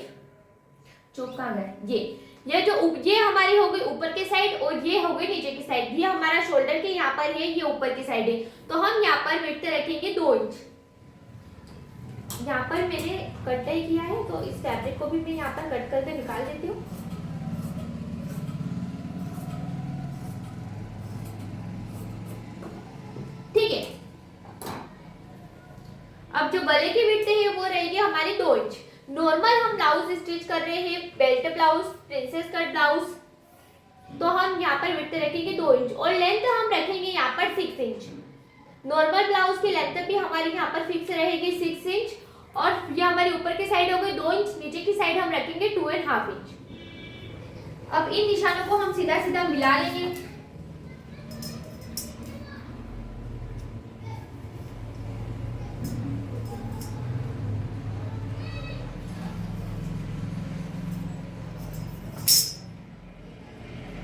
चुप कहाँ गए, ये हमारी हो गई ऊपर की साइड और ये हो गई नीचे की साइड। ये हमारा शोल्डर के यहाँ पर है, ये ऊपर की साइड है, तो हम यहाँ पर विड्थ रखेंगे 2 इंच। यहाँ पर मैंने कट नहीं किया है, तो इस फैब्रिक को भी मैं यहाँ पर कट करके निकाल देती हूँ। ठीक है, अब जो गले की विड्थ है वो रहेगी हमारी 2 इंच। नॉर्मल हम ब्लाउज स्टिच कर रहे हैं, belt blouse, princess cut blouse, तो हम यहाँ पर विड्थ रखेंगे 2 इंच और लेंथ हम रखेंगे यहाँ पर 6 इंच। नॉर्मल ब्लाउज की लेंथ भी हमारी यहाँ पर फिक्स रहेगी 6 इंच और ये हमारी ऊपर की साइड हो गई 2 इंच, नीचे की साइड हम रखेंगे 2.5 इंच। अब इन निशानों को हम सीधा सीधा मिला लेंगे।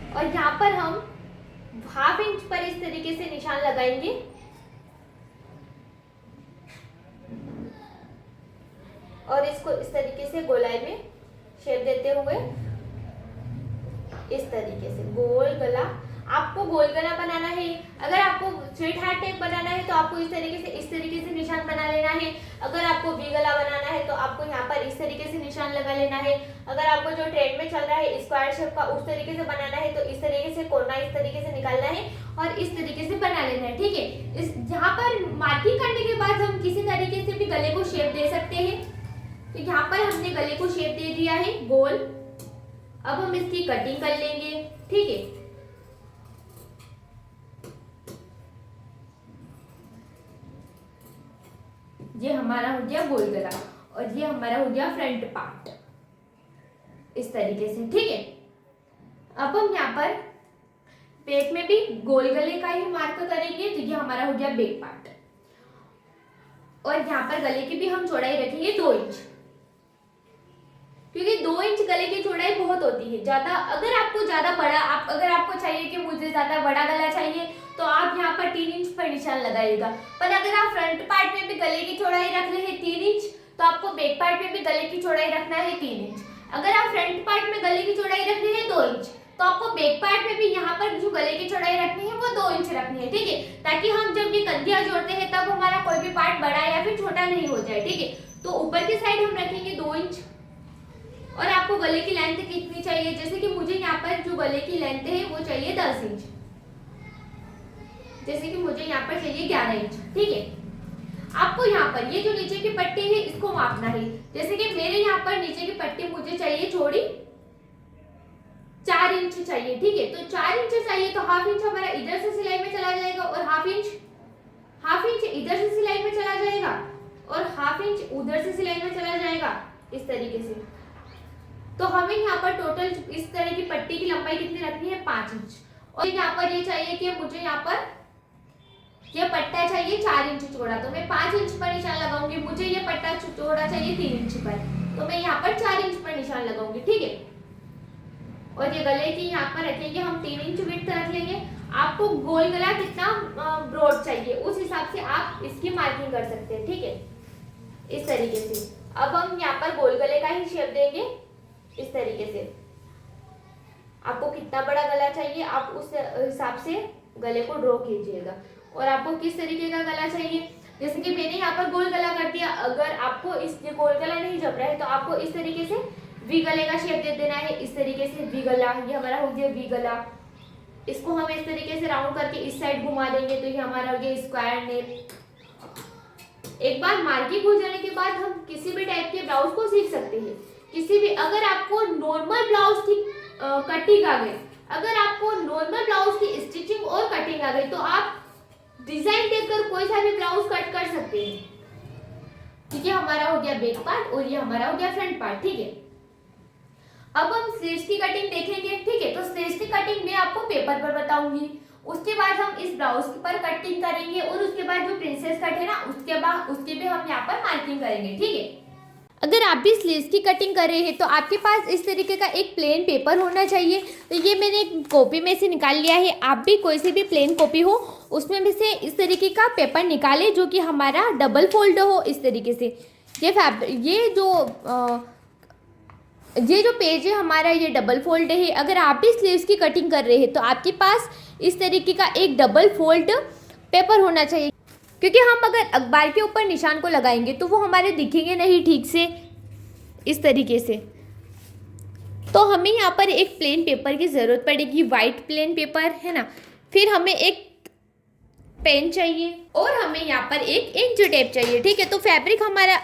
और यहाँ पर हम 1/2 इंच पर इस तरीके से निशान लगाएंगे और इसको इस तरीके से गोलाई में शेप देते हुए इस तरीके से गोल गला। आपको गोल गला बनाना है, अगर आपको स्ट्रेट हार्ट टाइप बनाना है तो आपको इस तरीके से निशान बना लेना है। अगर आपको वी गला बनाना है तो आपको यहाँ पर इस तरीके से निशान लगा लेना है। अगर आपको जो ट्रेंड में चल रहा है स्क्वायर शेप का उस तरीके से बनाना है तो इस तरीके से कोना इस तरीके से निकालना है और इस तरीके से बना लेना है। ठीक है, इस यहाँ पर मार्किंग करने के बाद हम किसी तरीके से भी गले को शेप दे सकते हैं। तो यहाँ पर हमने गले को शेप दे दिया है गोल। अब हम इसकी कटिंग कर लेंगे। ठीक है, ये हमारा हो गया गोल गला और ये हमारा हो गया फ्रंट पार्ट इस तरीके से। ठीक है, अब हम यहाँ पर बैक में भी गोल गले का ही मार्क करेंगे, तो ये हमारा हो गया बैक पार्ट और यहाँ पर गले की भी हम चौड़ाई रखेंगे 2 इंच, क्योंकि 2 इंच गले की चौड़ाई बहुत होती है ज्यादा। अगर आपको ज्यादा बड़ा अगर आपको चाहिए कि मुझे ज्यादा बड़ा गला चाहिए तो आप यहाँ पर 3 इंच पर निशान लगाइएगा। पर अगर आप फ्रंट पार्ट में भी गले की चौड़ाई रख रहे हैं 3 इंच तो आपको बैक पार्ट में भी गले की चौड़ाई रखना है 3 इंच। अगर आप फ्रंट पार्ट में गले की चौड़ाई रख रहे हैं 2 इंच तो आपको बैक पार्ट में भी यहाँ पर जो गले की चौड़ाई रखनी है वो 2 इंच रखनी है। ठीक है, ताकि हम जब ये कंधियां जोड़ते हैं तब हमारा कोई भी पार्ट बड़ा या फिर छोटा नहीं हो जाए। ठीक है, तो ऊपर की साइड हम रखेंगे 2 इंच और आपको गले की लेंथ कितनी चाहिए, जैसे कि मुझे यहाँ पर जो गले की लेंथ है वो चाहिए 10 इंच, जैसे कि मुझे यहाँ पर चाहिए 11 इंच। ठीक है, आपको यहाँ पर ये जो नीचे की पट्टी है इसको मापना है। जैसे कि मेरे यहाँ पर नीचे की पट्टी मुझे चाहिए चौड़ी 4 इंच चाहिए। ठीक है, तो 4 इंच चाहिए तो 1/2 इंच हमारा इधर से सिलाई में चला जाएगा और 1/2 इंच इधर से सिलाई में चला जाएगा और 1/2 इंच उधर से सिलाई में चला जाएगा इस तरीके से। तो हमें यहाँ पर टोटल इस तरह की पट्टी की लंबाई कितनी रखनी है 5 इंच। और यहाँ पर ये चाहिए कि मुझे यहाँ पर ये पट्टा चाहिए 4 इंच चौड़ा, तो मैं 5 इंच पर निशान लगाऊंगी। मुझे ये पट्टा चौड़ा चाहिए 3 इंच पर, तो मैं यहाँ पर 4 इंच पर निशान लगाऊंगी। ठीक है, और ये गले की यहाँ पर रखेंगे हम 3 इंच विड्थ रख लेंगे। आपको गोल गला कितना ब्रॉड चाहिए उस हिसाब से आप इसकी मार्किंग कर सकते हैं। ठीक है, इस तरीके से। अब हम यहाँ पर गोल गले का ही शेप देंगे इस तरीके से। आपको कितना बड़ा गला चाहिए आप उस हिसाब से गले को ड्रॉ कीजिएगा। और आपको किस तरीके का गला चाहिए, जैसे कि मैंने यहाँ पर गोल गला कर दिया। अगर आपको इस गोल गला नहीं जम रहा है तो आपको इस तरीके से वी गले का शेप दे देना है। इस तरीके से वी गला, ये हमारा हो गया वी गला। इसको हम इस तरीके से राउंड करके इस साइड घुमा देंगे तो ये हमारा हो गया स्क्वायर नेक। एक बार मार्किंग हो जाने के बाद हम किसी भी टाइप के ब्लाउज को सीख सकते हैं। किसी भी, अगर आपको नॉर्मल ब्लाउज की कटिंग आ गई, अगर आपको नॉर्मल ब्लाउज की स्टिचिंग और कटिंग आ गई तो आप डिजाइन देखकर कोई सा भी ब्लाउज कट कर सकते हैं। ठीक है, हमारा हो गया बैक पार्ट और ये हमारा हो गया फ्रंट पार्ट। ठीक है, अब हम स्लीव्स की कटिंग देखेंगे। ठीक है, तो स्लीव्स की कटिंग मैं आपको पेपर पर बताऊंगी। उसके बाद हम इस ब्लाउज पर कटिंग करेंगे और उसके बाद जो प्रिंसेस कट है ना उसके बाद उसके भी हम यहाँ पर मार्किंग करेंगे। ठीक है, अगर आप भी स्लीव्स की कटिंग कर रहे हैं तो आपके पास इस तरीके का एक प्लेन पेपर होना चाहिए। तो ये मैंने एक कॉपी में से निकाल लिया है। आप भी कोई सी भी प्लेन कॉपी हो उसमें में से इस तरीके का पेपर निकालें जो कि हमारा डबल फोल्ड हो इस तरीके से। ये जो ये जो पेज है हमारा ये डबल फोल्ड है। अगर आप भी स्लीव्स की कटिंग कर रहे हैं तो आपके पास इस तरीके का एक डबल फोल्ड पेपर होना चाहिए, क्योंकि हम अगर अखबार के ऊपर निशान को लगाएंगे तो वो हमारे दिखेंगे नहीं ठीक से इस तरीके से। तो हमें यहाँ पर एक प्लेन पेपर की ज़रूरत पड़ेगी, वाइट प्लेन पेपर है ना। फिर हमें एक पेन चाहिए और हमें यहाँ पर एक इंच टेप चाहिए, ठीक है। तो फैब्रिक हमारा,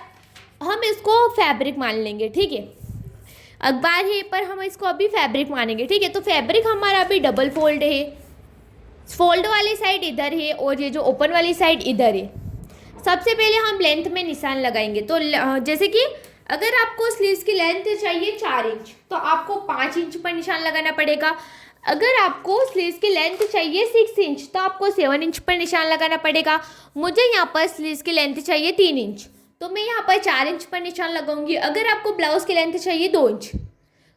हम इसको फैब्रिक मान लेंगे, ठीक है। अखबार है पर हम इसको अभी फैब्रिक मानेंगे, ठीक है। तो फैब्रिक हमारा अभी डबल फोल्ड है, फोल्ड वाली साइड इधर है और ये जो ओपन वाली साइड इधर है। सबसे पहले हम लेंथ में निशान लगाएंगे। तो जैसे कि अगर आपको स्लीव्स की लेंथ चाहिए 4 इंच तो आपको 5 इंच पर निशान लगाना पड़ेगा। अगर आपको स्लीव्स की लेंथ चाहिए 6 इंच तो आपको 7 इंच पर निशान लगाना पड़ेगा। मुझे यहाँ पर स्लीव्स की लेंथ चाहिए 3 इंच तो मैं यहाँ पर 4 इंच पर निशान लगाऊंगी। अगर आपको ब्लाउज की लेंथ चाहिए 2 इंच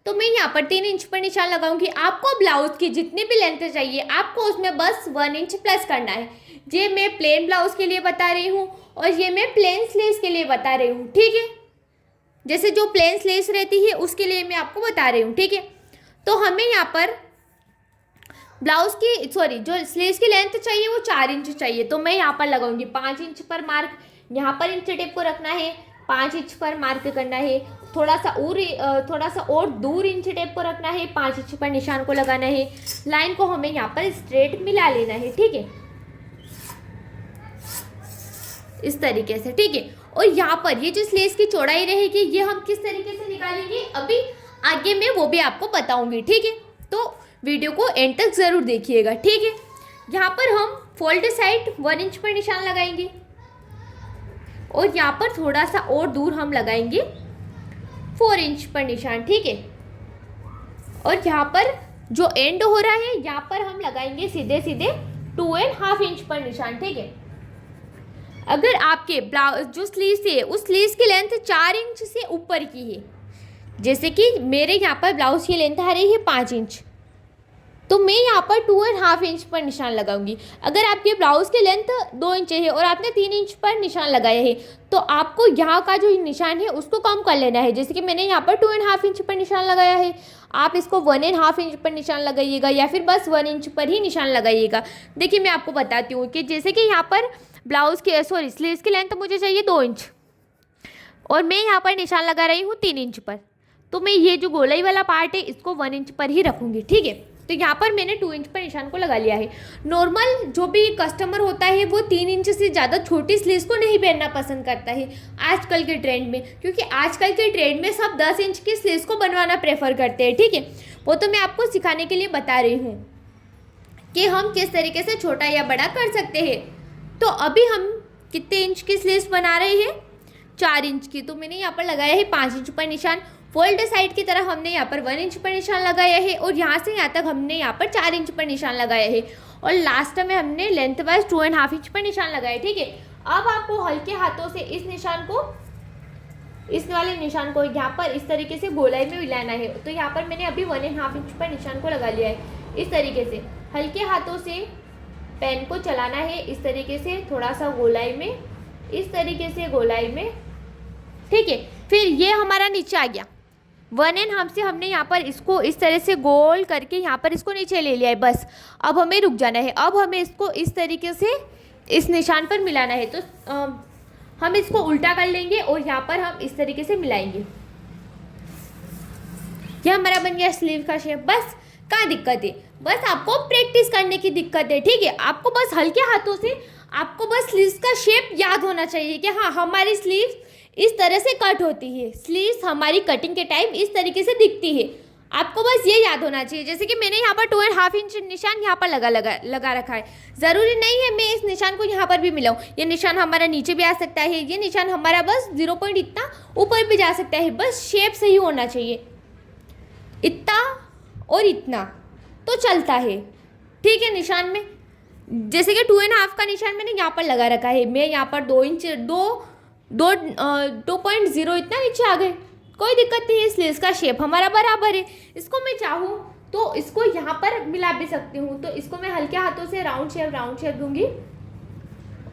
तो मैं यहाँ पर 3 इंच पर निशान लगाऊंगी। आपको ब्लाउज की जितनी भी लेंथ चाहिए आपको उसमें बस 1 इंच प्लस करना है। ये मैं प्लेन ब्लाउज के लिए बता रही हूँ और ये मैं प्लेन स्लीव्स के लिए बता रही हूँ, ठीक है। जैसे जो प्लेन स्लीव्स रहती है उसके लिए मैं आपको बता रही हूँ, ठीक है। तो हमें यहाँ पर ब्लाउज की जो स्लीव्स की लेंथ चाहिए वो 4 इंच चाहिए। तो मैं यहाँ पर लगाऊंगी 5 इंच पर मार्क। यहाँ पर इंच टेप को रखना है, 5 इंच पर मार्क करना है। थोड़ा सा और दूर इंच टेप को रखना है, 5 इंच पर निशान को लगाना है। लाइन को हमें यहाँ पर स्ट्रेट मिला लेना है, ठीक है, इस तरीके से, ठीक है। और यहाँ पर ये जो स्लीव्स की चौड़ाई रहेगी ये हम किस तरीके से निकालेंगे अभी आगे मैं वो भी आपको बताऊंगी, ठीक है। तो वीडियो को एंड तक ज़रूर देखिएगा, ठीक है। यहाँ पर हम फोल्ड साइड 1 इंच पर निशान लगाएंगे और यहाँ पर थोड़ा सा और दूर हम लगाएंगे 4 इंच पर निशान, ठीक है। और यहाँ पर जो एंड हो रहा है यहाँ पर हम लगाएंगे सीधे 2.5 इंच पर निशान, ठीक है। अगर आपके ब्लाउज जो स्लीव्स है उस स्लीव्स की लेंथ 4 इंच से ऊपर की है, जैसे कि मेरे यहाँ पर ब्लाउज की लेंथ आ रही है 5 इंच तो मैं यहाँ पर 2.5 इंच पर निशान लगाऊंगी। अगर आपके ब्लाउज की लेंथ 2 इंच है और आपने 3 इंच पर निशान लगाया है तो आपको यहाँ का जो निशान है उसको कम कर लेना है। जैसे कि मैंने यहाँ पर 2.5 इंच पर निशान लगाया है, आप इसको 1.5 इंच पर निशान लगाइएगा या फिर बस 1 इंच पर ही निशान लगाइएगा। देखिए मैं आपको बताती हूँ कि जैसे कि यहाँ पर ब्लाउज की स्लीव्स की लेंथ मुझे चाहिए 2 इंच और मैं यहाँ पर निशान लगा रही हूँ 3 इंच पर, तो मैं ये जो गोलाई वाला पार्ट है इसको 1 इंच पर ही रखूँगी, ठीक है। तो यहाँ पर मैंने 2 इंच पर निशान को लगा लिया है। नॉर्मल जो भी कस्टमर होता है वो 3 इंच से ज़्यादा छोटी स्लीव्स को नहीं पहनना पसंद करता है आजकल के ट्रेंड में, क्योंकि आजकल के ट्रेंड में सब 10 इंच की स्लीव्स को बनवाना प्रेफर करते हैं, ठीक है। वो तो मैं आपको सिखाने के लिए बता रही हूँ कि हम किस तरीके से छोटा या बड़ा कर सकते हैं। तो अभी हम कितने इंच की स्लीव्स बना रहे हैं 4 इंच की, तो मैंने यहाँ पर लगाया है 5 इंच पर निशान। फोल्ड साइड की तरफ हमने यहाँ पर 1 इंच पर निशान लगाया है और यहाँ से यहाँ तक हमने यहाँ पर 4 इंच पर निशान लगाया है और लास्ट में हमने लेंथ वाइज 2.5 इंच पर निशान लगाया, ठीक है। अब आपको हल्के हाथों से इस निशान को, इस वाले निशान को यहाँ पर इस तरीके से गोलाई में मिलाना है। तो यहाँ पर मैंने अभी 1.5 इंच पर निशान को लगा लिया है। इस तरीके से हल्के हाथों से पेन को चलाना है, इस तरीके से थोड़ा सा गोलाई में, इस तरीके से गोलाई में, ठीक है। फिर ये हमारा नीचे आ गया 1.5 से हमने यहाँ पर इसको इस तरह से गोल करके यहाँ पर इसको नीचे ले लिया है, बस। अब हमें रुक जाना है। अब हमें इसको इस तरीके से इस निशान पर मिलाना है। तो हम इसको उल्टा कर लेंगे और यहाँ पर हम इस तरीके से मिलाएंगे। यह हमारा बन गया स्लीव का शेप। बस कहाँ दिक्कत है, बस आपको प्रैक्टिस करने की दिक्कत है, ठीक है। आपको बस हल्के हाथों से आपको बस स्लीव्स का शेप याद होना चाहिए कि हाँ हमारी स्लीव्स इस तरह से कट होती है, स्लीव्स हमारी कटिंग के टाइम इस तरीके से दिखती है। आपको बस ये याद होना चाहिए। जैसे कि मैंने यहाँ पर 2.5 इंच निशान यहाँ पर लगा रखा है। ज़रूरी नहीं है मैं इस निशान को यहाँ पर भी मिलाऊँ, ये निशान हमारा नीचे भी आ सकता है, ये निशान हमारा बस 0 पॉइंट इतना ऊपर भी जा सकता है। बस शेप सही होना चाहिए, इतना और इतना तो चलता है, ठीक है। निशान में जैसे कि 2.5 का निशान मैंने यहाँ पर लगा रखा है, मैं यहाँ पर 2 इंच 2.0 इतना नीचे आ गए, कोई दिक्कत नहीं है। स्लीव्स का शेप हमारा बराबर है। इसको मैं चाहूँ तो इसको यहाँ पर मिला भी सकती हूँ। तो इसको मैं हल्के हाथों से राउंड शेप दूंगी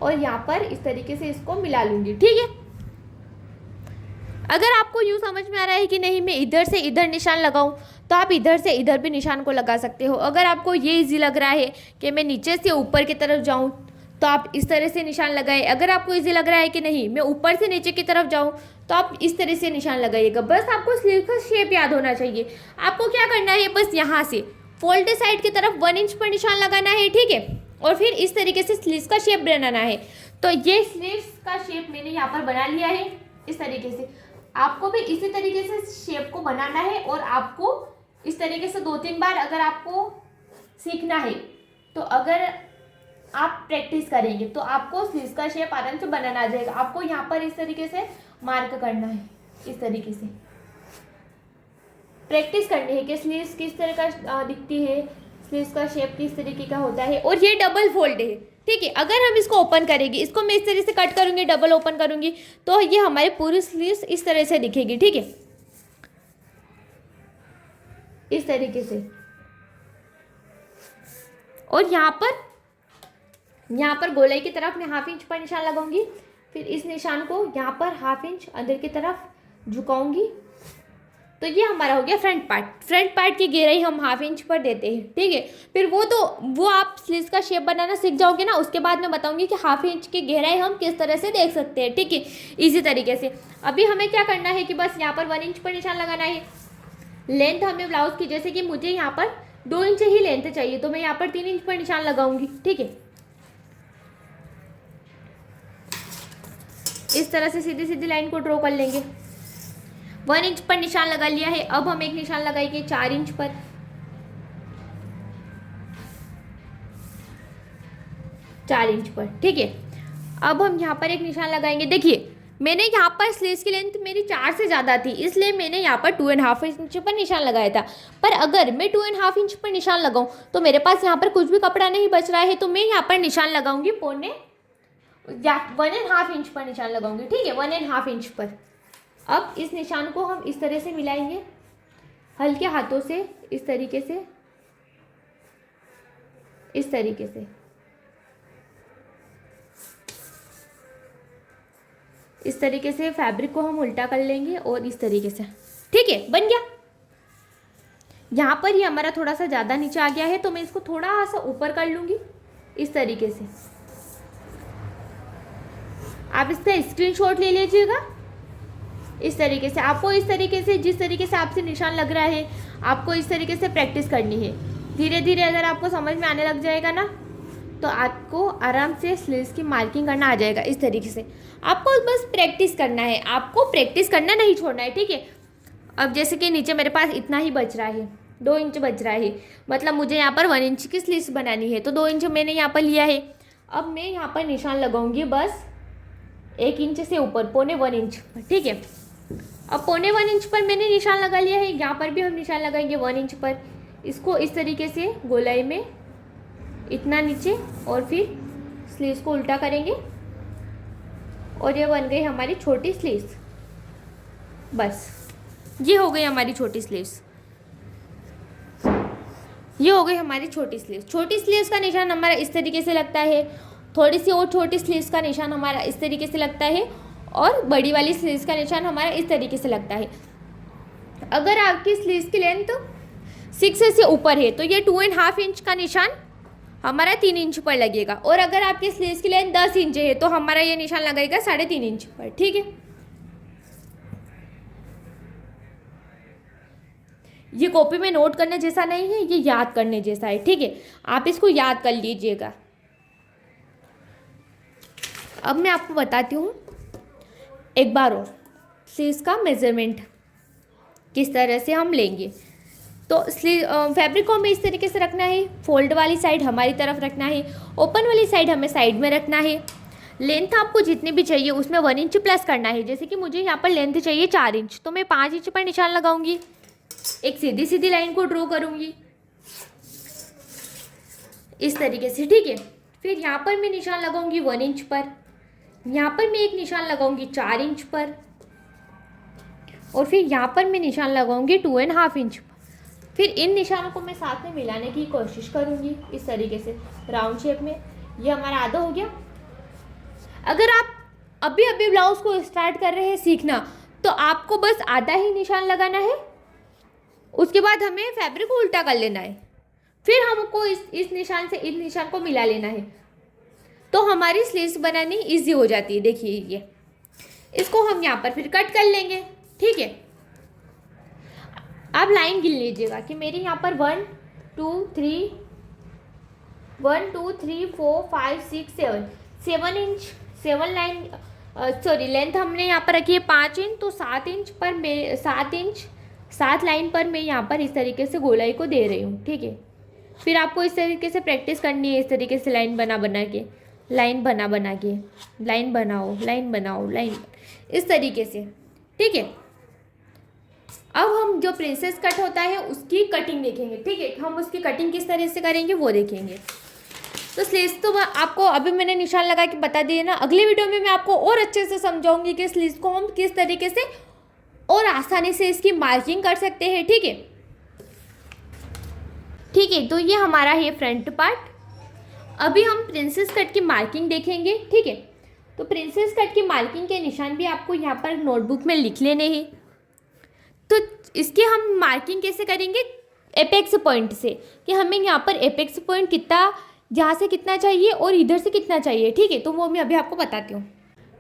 और यहाँ पर इस तरीके से इसको मिला लूँगी, ठीक है। अगर आपको यूँ समझ में आ रहा है कि नहीं मैं इधर से इधर निशान लगाऊं, तो आप इधर से इधर भी निशान को लगा सकते हो। अगर आपको ये इजी लग रहा है कि मैं नीचे से ऊपर की तरफ जाऊं, तो आप इस तरह से निशान लगाए। अगर आपको इजी लग रहा है कि नहीं मैं ऊपर से नीचे की तरफ जाऊं, तो आप इस तरह से निशान लगाइएगा। बस आपको स्लीव का शेप याद होना चाहिए। आपको क्या करना है, बस यहाँ से फोल्ड साइड की तरफ 1 इंच पर निशान लगाना है, ठीक है। और फिर इस तरीके से स्लीव्स का शेप बनाना है। तो ये स्लीव्स का शेप मैंने यहाँ पर बना लिया है इस तरीके से। आपको भी इसी तरीके से शेप को बनाना है और आपको इस तरीके से 2-3 बार अगर आपको सीखना है, तो अगर आप प्रैक्टिस करेंगे तो आपको स्लीव्स का शेप आराम से बनाना आ जाएगा। आपको यहाँ पर इस तरीके से मार्क करना है, इस तरीके से प्रैक्टिस करनी है कि स्लीव्स किस तरह का दिखती है, स्लीव्स का शेप किस तरीके का होता है। और ये डबल फोल्ड है, ठीक है। अगर हम इसको ओपन करेंगे, इसको मैं इस तरह से कट करूँगी, डबल ओपन करूँगी, तो ये हमारी पूरी स्लीव्स इस तरह से दिखेगी, ठीक है, इस तरीके से। और यहाँ पर गोलाई की तरफ मैं 1/2 इंच पर निशान लगाऊंगी। फिर इस निशान को यहाँ पर 1/2 इंच अंदर की तरफ झुकाऊंगी। तो ये हमारा हो गया फ्रंट पार्ट। फ्रंट पार्ट की गहराई हम 1/2 इंच पर देते हैं, ठीक है। फिर वो आप स्लीव्स का शेप बनाना सीख जाओगे ना, उसके बाद मैं बताऊंगी कि 1/2 इंच की गहराई हम किस तरह से देख सकते हैं, ठीक है, इसी तरीके से। अभी हमें क्या करना है कि बस यहाँ पर 1 इंच पर निशान लगाना है। लेंथ हमें ब्लाउज की, जैसे कि मुझे यहाँ पर 2 इंच ही लेंथ चाहिए, तो मैं यहाँ पर 3 इंच पर निशान लगाऊंगी, ठीक है। इस तरह से सीधी सीधी लाइन को ड्रॉ कर लेंगे। 1 इंच पर निशान लगा लिया है। अब हम एक निशान लगाएंगे 4 इंच पर। 4 इंच पर, ठीक है। अब हम यहाँ पर एक निशान लगाएंगे। देखिए मैंने यहाँ पर स्लीव्स की लेंथ मेरी 4 से ज़्यादा थी, इसलिए मैंने यहाँ पर 2.5 इंच पर निशान लगाया था। पर अगर मैं 2.5 इंच पर निशान लगाऊं, तो मेरे पास यहाँ पर कुछ भी कपड़ा नहीं बच रहा है, तो मैं यहाँ पर निशान लगाऊंगी 1.5 इंच पर निशान लगाऊंगी, ठीक है, 1.5 इंच पर। अब इस निशान को हम इस तरह से मिलाएंगे हल्के हाथों से, इस तरीके से, इस तरीके से, इस तरीके से फैब्रिक को हम उल्टा कर लेंगे और इस तरीके से, ठीक है, बन गया। यहाँ पर ये हमारा थोड़ा सा ज़्यादा नीचे आ गया है, तो मैं इसको थोड़ा सा ऊपर कर लूँगी इस तरीके से। आप इसका स्क्रीनशॉट ले लीजिएगा इस तरीके से। आपको इस तरीके से, जिस तरीके से आपसे निशान लग रहा है, आपको इस तरीके से प्रैक्टिस करनी है। धीरे धीरे अगर आपको समझ में आने लग जाएगा ना, तो आपको आराम से स्लीव्स की मार्किंग करना आ जाएगा इस तरीके से। आपको बस प्रैक्टिस करना है, आपको प्रैक्टिस करना नहीं छोड़ना है, ठीक है। अब जैसे कि नीचे मेरे पास इतना ही बच रहा है, 2 इंच बच रहा है, मतलब मुझे यहाँ पर 1 इंच की स्लीव्स बनानी है, तो 2 इंच मैंने यहाँ पर लिया है। अब मैं यहाँ पर निशान लगाऊंगी बस 1 इंच से ऊपर, 0.25 इंच, ठीक है। अब 0.25 इंच पर मैंने निशान लगा लिया है। यहाँ पर भी हम निशान लगाएंगे 1 इंच पर। इसको इस तरीके से गोलाई में इतना नीचे, और फिर स्लीव्स को उल्टा करेंगे और ये बन गई हमारी छोटी स्लीव्स। बस ये हो गई हमारी छोटी स्लीव्स, ये हो गई हमारी छोटी स्लीव्स। छोटी स्लीव्स का निशान हमारा इस तरीके से लगता है, थोड़ी सी और छोटी स्लीव्स का निशान हमारा इस तरीके से लगता है, और बड़ी वाली स्लीव्स का निशान हमारा इस तरीके से लगता है। अगर आपकी स्लीव्स की लेंथ 6 से ऊपर है, तो ये 2.5 इंच का निशान हमारा 3 इंच पर लगेगा। और अगर आपकी स्लीव्स की लेंथ 10 इंच है, तो हमारा ये निशान लगेगा 3.5 इंच पर, ठीक है। ये कॉपी में नोट करने जैसा नहीं है, ये याद करने जैसा है, ठीक है। आप इसको याद कर लीजिएगा। अब मैं आपको बताती हूँ एक बार और स्लीव्स का मेज़रमेंट किस तरह से हम लेंगे। तो फैब्रिक को हमें इस तरीके से रखना है। फोल्ड वाली साइड हमारी तरफ रखना है, ओपन वाली साइड हमें साइड में रखना है। लेंथ आपको जितनी भी चाहिए उसमें 1 इंच प्लस करना है। जैसे कि मुझे यहाँ पर लेंथ चाहिए 4 इंच, तो मैं 5 इंच पर निशान लगाऊंगी। एक सीधी सीधी लाइन को ड्रॉ करूंगी इस तरीके से, ठीक है। फिर यहाँ पर मैं निशान लगाऊंगी 1 इंच पर। यहाँ पर मैं एक निशान लगाऊंगी 4 इंच पर, और फिर यहाँ पर मैं निशान लगाऊंगी 2.5 इंच पर। फिर इन निशानों को मैं साथ में मिलाने की कोशिश करूंगी इस तरीके से राउंड शेप में। ये हमारा आधा हो गया। अगर आप अभी अभी ब्लाउज को स्टार्ट कर रहे हैं सीखना, तो आपको बस आधा ही निशान लगाना है, उसके बाद हमें फैब्रिक को उल्टा कर लेना है, फिर हमको इस निशान से इस निशान को मिला लेना है, तो हमारी स्लीव्स बनानी इजी हो जाती है। देखिए ये इसको हम यहाँ पर फिर कट कर लेंगे, ठीक है। आप लाइन गिन लीजिएगा कि मेरी यहाँ पर 1 2 3 4 5 6 7 इंच 7 लाइन लेंथ हमने यहाँ पर रखी है 5 इंच, तो 7 इंच पर मैं 7 लाइन पर मैं यहाँ पर इस तरीके से गोलाई को दे रही हूँ, ठीक है। फिर आपको इस तरीके से प्रैक्टिस करनी है, इस तरीके से लाइन बना बना के लाइन बनाओ इस तरीके से, ठीक है। अब हम जो प्रिंसेस कट होता है उसकी कटिंग देखेंगे, ठीक है। हम उसकी कटिंग किस तरह से करेंगे वो देखेंगे। तो स्लीव्स तो आपको अभी मैंने निशान लगा के बता दिए ना, अगले वीडियो में मैं आपको और अच्छे से समझाऊंगी कि स्लीव्स को हम किस तरीके से और आसानी से इसकी मार्किंग कर सकते हैं, ठीक है। ठीक है, तो ये हमारा है फ्रंट पार्ट। अभी हम प्रिंसेस कट की मार्किंग देखेंगे, ठीक है। तो प्रिंसेस कट की मार्किंग के निशान भी आपको यहाँ पर नोटबुक में लिख लेने हैं। तो इसकी हम मार्किंग कैसे करेंगे, एपेक्स पॉइंट से, कि हमें यहाँ पर एपेक्स पॉइंट कितना, यहाँ से कितना चाहिए और इधर से कितना चाहिए, ठीक है। तो वो मैं अभी आपको बताती हूँ,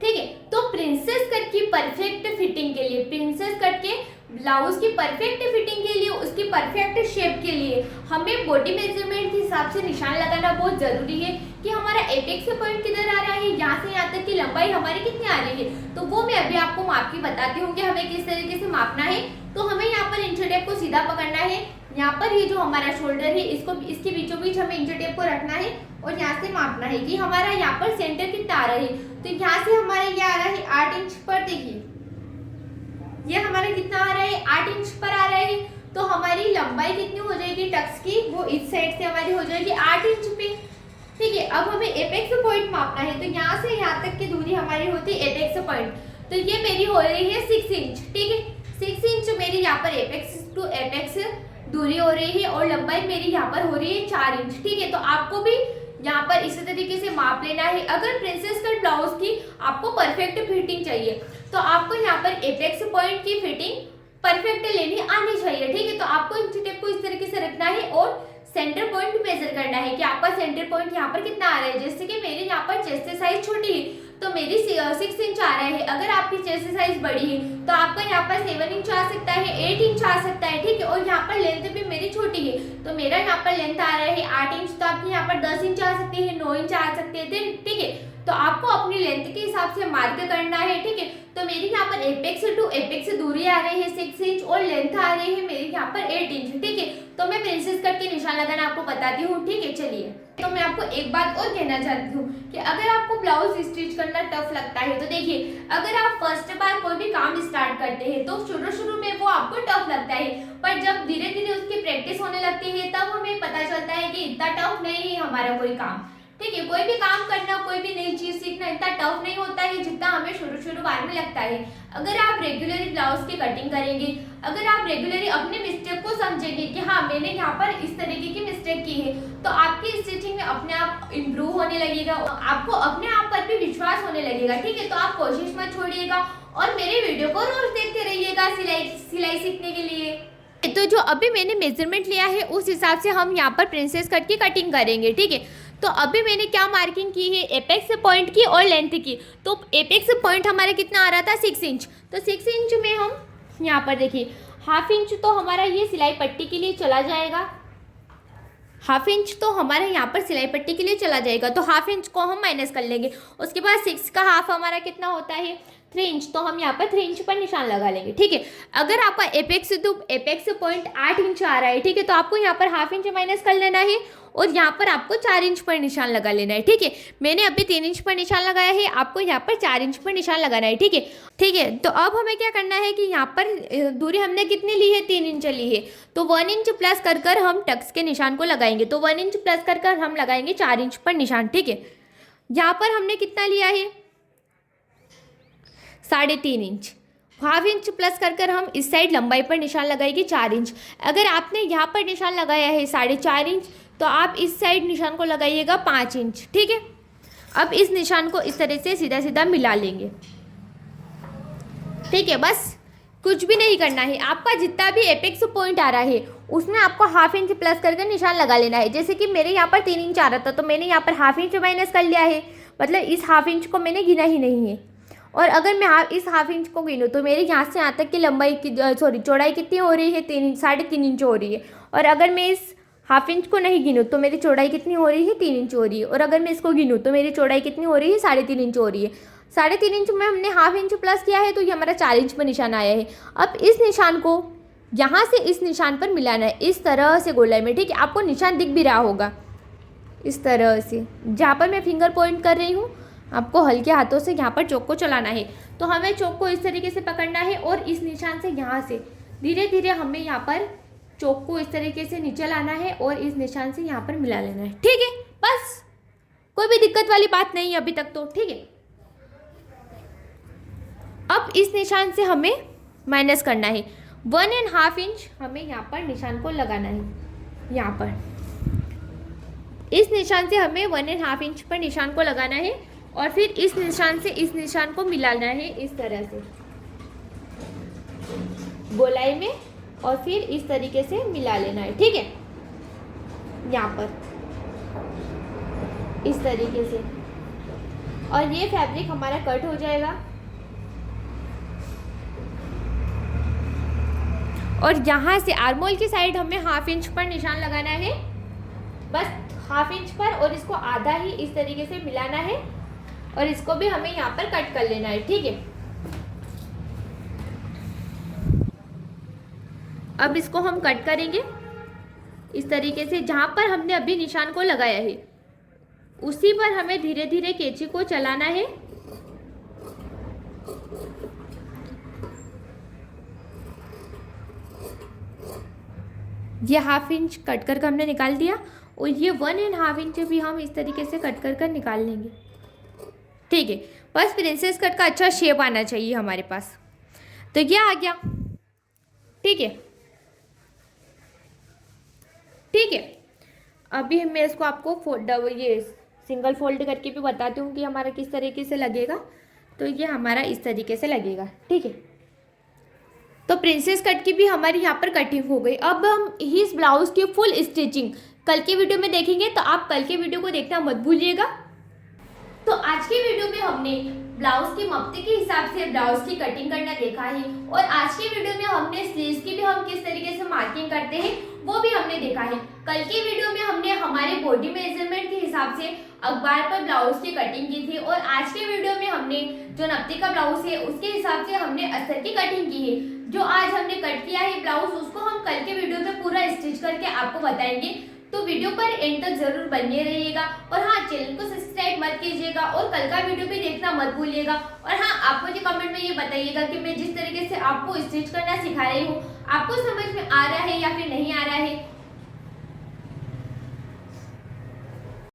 ठीक है। तो प्रिंसेस कट की परफेक्ट फिटिंग के लिए, प्रिंसेस कट के ब्लाउज की परफेक्ट फिटिंग के लिए, उसकी परफेक्ट शेप के लिए हमें बॉडी मेजरमेंट के हिसाब से निशान लगाना बहुत जरूरी है कि हमारा एपेक्स पॉइंट किधर आ रहा है, यहाँ से यहाँ तक की लंबाई हमारी कितनी आ रही है। तो वो मैं अभी आपको माप के बताती हूँ कि हमें किस तरीके से मापना है। तो हमें यहाँ पर इंच टेप को सीधा पकड़ना है, यहाँ पर ये जो हमारा शोल्डर है इसको, इसके बीचों बीच हमें इंच टेप को रखना है और यहाँ से मापना है कि हमारा यहाँ पर सेंटर कितना आ रहा है। तो यहाँ से हमारा ये आ रहा है 8 इंच पर, देखिए ये हमारा कितना आ रहा है 8 इंच पर आ रहा है। तो हमारी लंबाई कितनी हो जाएगी टक्स की, वो इस साइड से हमारी हो जाएगी 8 इंच पे, ठीक है। अब हमें एपेक्स पॉइंट मापना है, तो यहाँ से यहाँ तक की दूरी हमारी होती है एपेक्स पॉइंट। तो ये मेरी हो रही है 6 इंच, ठीक है। 6 इंच मेरी यहाँ पर एपेक्स टू एपेक्स दूरी हो रही है और लंबाई मेरी यहाँ पर हो रही है 4 इंच, ठीक है। तो आपको भी यहाँ पर इसी तरीके से माप लेना है। अगर प्रिंसेस कट ब्लाउज की आपको परफेक्ट फिटिंग चाहिए तो आपको यहाँ पर एपेक्स पॉइंट की फिटिंग परफेक्ट लेनी आनी चाहिए, ठीक है। तो आपको इंच टेप को इस तरीके से रखना है और सेंटर पॉइंट मेजर करना है कि आपका सेंटर पॉइंट यहाँ पर कितना आ रहा है। जैसे कि मेरे यहाँ पर चेस्ट साइज छोटी है तो मेरी 6 इंच आ रहा है। अगर आपकी चेस्ट साइज बड़ी है तो आपका यहाँ पर 7 इंच आ सकता है, 8 इंच आ सकता है, ठीक है। और यहाँ पर लेंथ भी मेरी छोटी है तो मेरा यहाँ पर लेंथ आ रहा है 8 इंच, तो आपके यहाँ पर 10 इंच आ सकती है, 9 इंच आ सकते हैं, ठीक है। तो आपको अपनी लेंथ के हिसाब से मार्क करना है, ठीक है। तो मेरी यहाँ पर एपेक्स टू एपेक्स दूरी आ रही है 6 इंच और लेंथ आ रही है मेरी यहाँ पर 8 इंच, ठीक है। तो मैं प्रिंसेस कट के निशान लगाना आपको बताती हूँ, ठीक है। चलिए, तो मैं आपको एक बात और कहना चाहती हूँ कि अगर आपको ब्लाउज स्टिच करना टफ लगता है तो देखिए, अगर आप फर्स्ट बार कोई भी काम स्टार्ट करते हैं तो शुरू में वो आपको टफ लगता है, पर जब धीरे धीरे उसकी प्रैक्टिस होने लगती है तब हमें पता चलता है कि इतना टफ नहीं है हमारा कोई काम, ठीक है। कोई भी काम करना, कोई भी नई चीज सीखना इतना टफ नहीं होता है जितना हमें शुरू बार में लगता है। अगर आप रेगुलरली ब्लाउज की कटिंग करेंगे, अगर आप रेगुलरली अपने मिस्टेक को समझेंगे कि हाँ मैंने यहाँ पर इस तरीके की मिस्टेक की है, तो आपकी स्टिचिंग में अपने आप इम्प्रूव होने लगेगा, आपको अपने आप पर भी विश्वास होने लगेगा, ठीक है। तो आप कोशिश मत छोड़िएगा और मेरे वीडियो को रोज देखते रहिएगा सिलाई सीखने के लिए। तो जो अभी मैंने मेजरमेंट लिया है उस हिसाब से हम यहाँ पर प्रिंसेस कट की कटिंग करेंगे, ठीक है। तो अभी मैंने क्या मार्किंग की है, एपेक्स पॉइंट की और लेंथ की। तो एपेक्स पॉइंट हमारा कितना आ रहा था 6 इंच, तो 6 इंच में हम यहाँ पर देखिए हाफ इंच तो हमारा ये सिलाई पट्टी के लिए चला जाएगा, हाफ इंच तो हमारे यहाँ पर सिलाई पट्टी के लिए चला जाएगा, तो हाफ इंच को हम माइनस कर लेंगे। उसके बाद 6 का हाफ हमारा कितना होता है 3 इंच, तो हम यहाँ पर 3 इंच पर निशान लगा लेंगे, ठीक है। अगर आपका एपेक्स पॉइंट 8 इंच आ रहा है, ठीक है, तो आपको यहाँ पर हाफ इंच माइनस कर लेना है और यहाँ पर आपको 4 इंच पर निशान लगा लेना है, ठीक है। मैंने अभी 3 इंच पर निशान लगाया है, आपको यहाँ पर 4 इंच पर निशान लगाना है, ठीक है, ठीक है। तो अब हमें क्या करना है कि यहाँ पर दूरी हमने कितनी ली है 3 इंच ली है, तो 1 इंच प्लस कर हम टक्स के निशान को लगाएंगे। तो 1 इंच प्लस कर हम लगाएंगे 4 इंच पर निशान, ठीक है। यहाँ पर हमने कितना लिया है 3.5 इंच, हाफ इंच प्लस कर हम इस साइड लंबाई पर निशान लगाएंगे 4 इंच। अगर आपने यहाँ पर निशान लगाया है 4.5 इंच तो आप इस साइड निशान को लगाइएगा 5 इंच, ठीक है। अब इस निशान को इस तरह से सीधा सीधा मिला लेंगे, ठीक है, बस कुछ भी नहीं करना है। आपका जितना भी एपेक्स पॉइंट आ रहा है उसमें आपको हाफ इंच प्लस करके निशान लगा लेना है। जैसे कि मेरे यहाँ पर 3 इंच आ रहा था तो मैंने यहाँ पर हाफ इंच माइनस कर लिया है, मतलब इस हाफ इंच को मैंने गिना ही नहीं है। और अगर मैं इस हाफ इंच को गिनूँ तो मेरे यहाँ से यहाँ तक की लंबाई की चौड़ाई कितनी हो रही है, 3 इंच, 3.5 इंच हो रही है। और अगर मैं इस हाफ इंच को नहीं गिनूँ तो मेरी चौड़ाई कितनी हो रही है, 3 इंच हो रही है। और अगर मैं इसको गिनूँ तो मेरी चौड़ाई कितनी हो रही है, 3.5 इंच हो रही है। 3.5 इंच में हमने हाफ इंच प्लस किया है तो ये हमारा 4 इंच पर निशान आया है। अब इस निशान को यहाँ से इस निशान पर मिलाना है, इस तरह से गोलाई में। ठीक है, आपको निशान दिख भी रहा होगा इस तरह से। जहाँ पर मैं फिंगर पॉइंट कर रही हूँ आपको हल्के हाथों से यहाँ पर चौक को चलाना है। तो हमें चौक को इस तरीके से पकड़ना है और इस निशान से यहाँ से धीरे धीरे हमें यहाँ पर चौक को इस तरीके से नीचे लाना है और इस निशान से यहाँ पर मिला लेना है। ठीक है, बस कोई भी दिक्कत वाली बात नहीं है अभी तक तो। ठीक है, अब इस निशान से हमें माइनस करना है 1.5 इंच। हमें यहाँ पर निशान को लगाना है, यहाँ पर इस निशान से हमें 1.5 इंच पर निशान को लगाना है और फिर इस निशान से इस निशान को मिलाना है इस तरह से गोलाई में और फिर इस तरीके से मिला लेना है। ठीक है, यहाँ पर इस तरीके से, और ये फैब्रिक हमारा कट हो जाएगा। और यहाँ से आर्मोल की साइड हमें हाफ इंच पर निशान लगाना है, बस हाफ इंच पर, और इसको आधा ही इस तरीके से मिलाना है और इसको भी हमें यहाँ पर कट कर लेना है। ठीक है, अब इसको हम कट करेंगे इस तरीके से। जहाँ पर हमने अभी निशान को लगाया है उसी पर हमें धीरे धीरे कैंची को चलाना है। ये हाफ इंच कट कर हमने निकाल दिया और ये 1.5 इंच भी हम इस तरीके से कट कर निकाल लेंगे। ठीक है, बस प्रिंसेस कट का अच्छा शेप आना चाहिए हमारे पास। तो ये आ गया। ठीक है, ठीक है, अभी मैं इसको आपको ये सिंगल फोल्ड करके भी बताती हूँ कि हमारा किस तरीके से लगेगा। तो ये हमारा इस तरीके से लगेगा। ठीक है, तो प्रिंसेस कट की भी हमारी यहाँ पर कटिंग हो गई। अब हम इस ब्लाउज की फुल स्टिचिंग कल के वीडियो में देखेंगे, तो आप कल के वीडियो को देखना मत भूलिएगा। तो आज के वीडियो में हमने ब्लाउज के मप्ते के हिसाब से ब्लाउज की कटिंग करना देखा है और आज के वीडियो में हमने स्लीव्स की भी हम किस तरीके से मार्किंग करते हैं वो भी हमने देखा है। कल के वीडियो में हमने हमारे बॉडी मेजरमेंट के हिसाब से अखबार पर ब्लाउज की कटिंग की थी और आज के वीडियो में हमने जो नप्ती का ब्लाउज है उसके हिसाब से हमने अस्तर की कटिंग की है। जो आज हमने कट किया है ब्लाउज उसको हम कल के वीडियो में पूरा स्टिच करके आपको बताएंगे। तो वीडियो पर एंड तक जरूर बने रहिएगा और हाँ, चैनल को सब्सक्राइब मत कीजिएगा और कल का वीडियो भी देखना मत भूलिएगा। और हाँ, आप मुझे कमेंट में ये बताइएगा कि मैं जिस तरीके से आपको स्टिच करना सिखा रही हूँ आपको समझ में आ रहा है या फिर नहीं आ रहा है।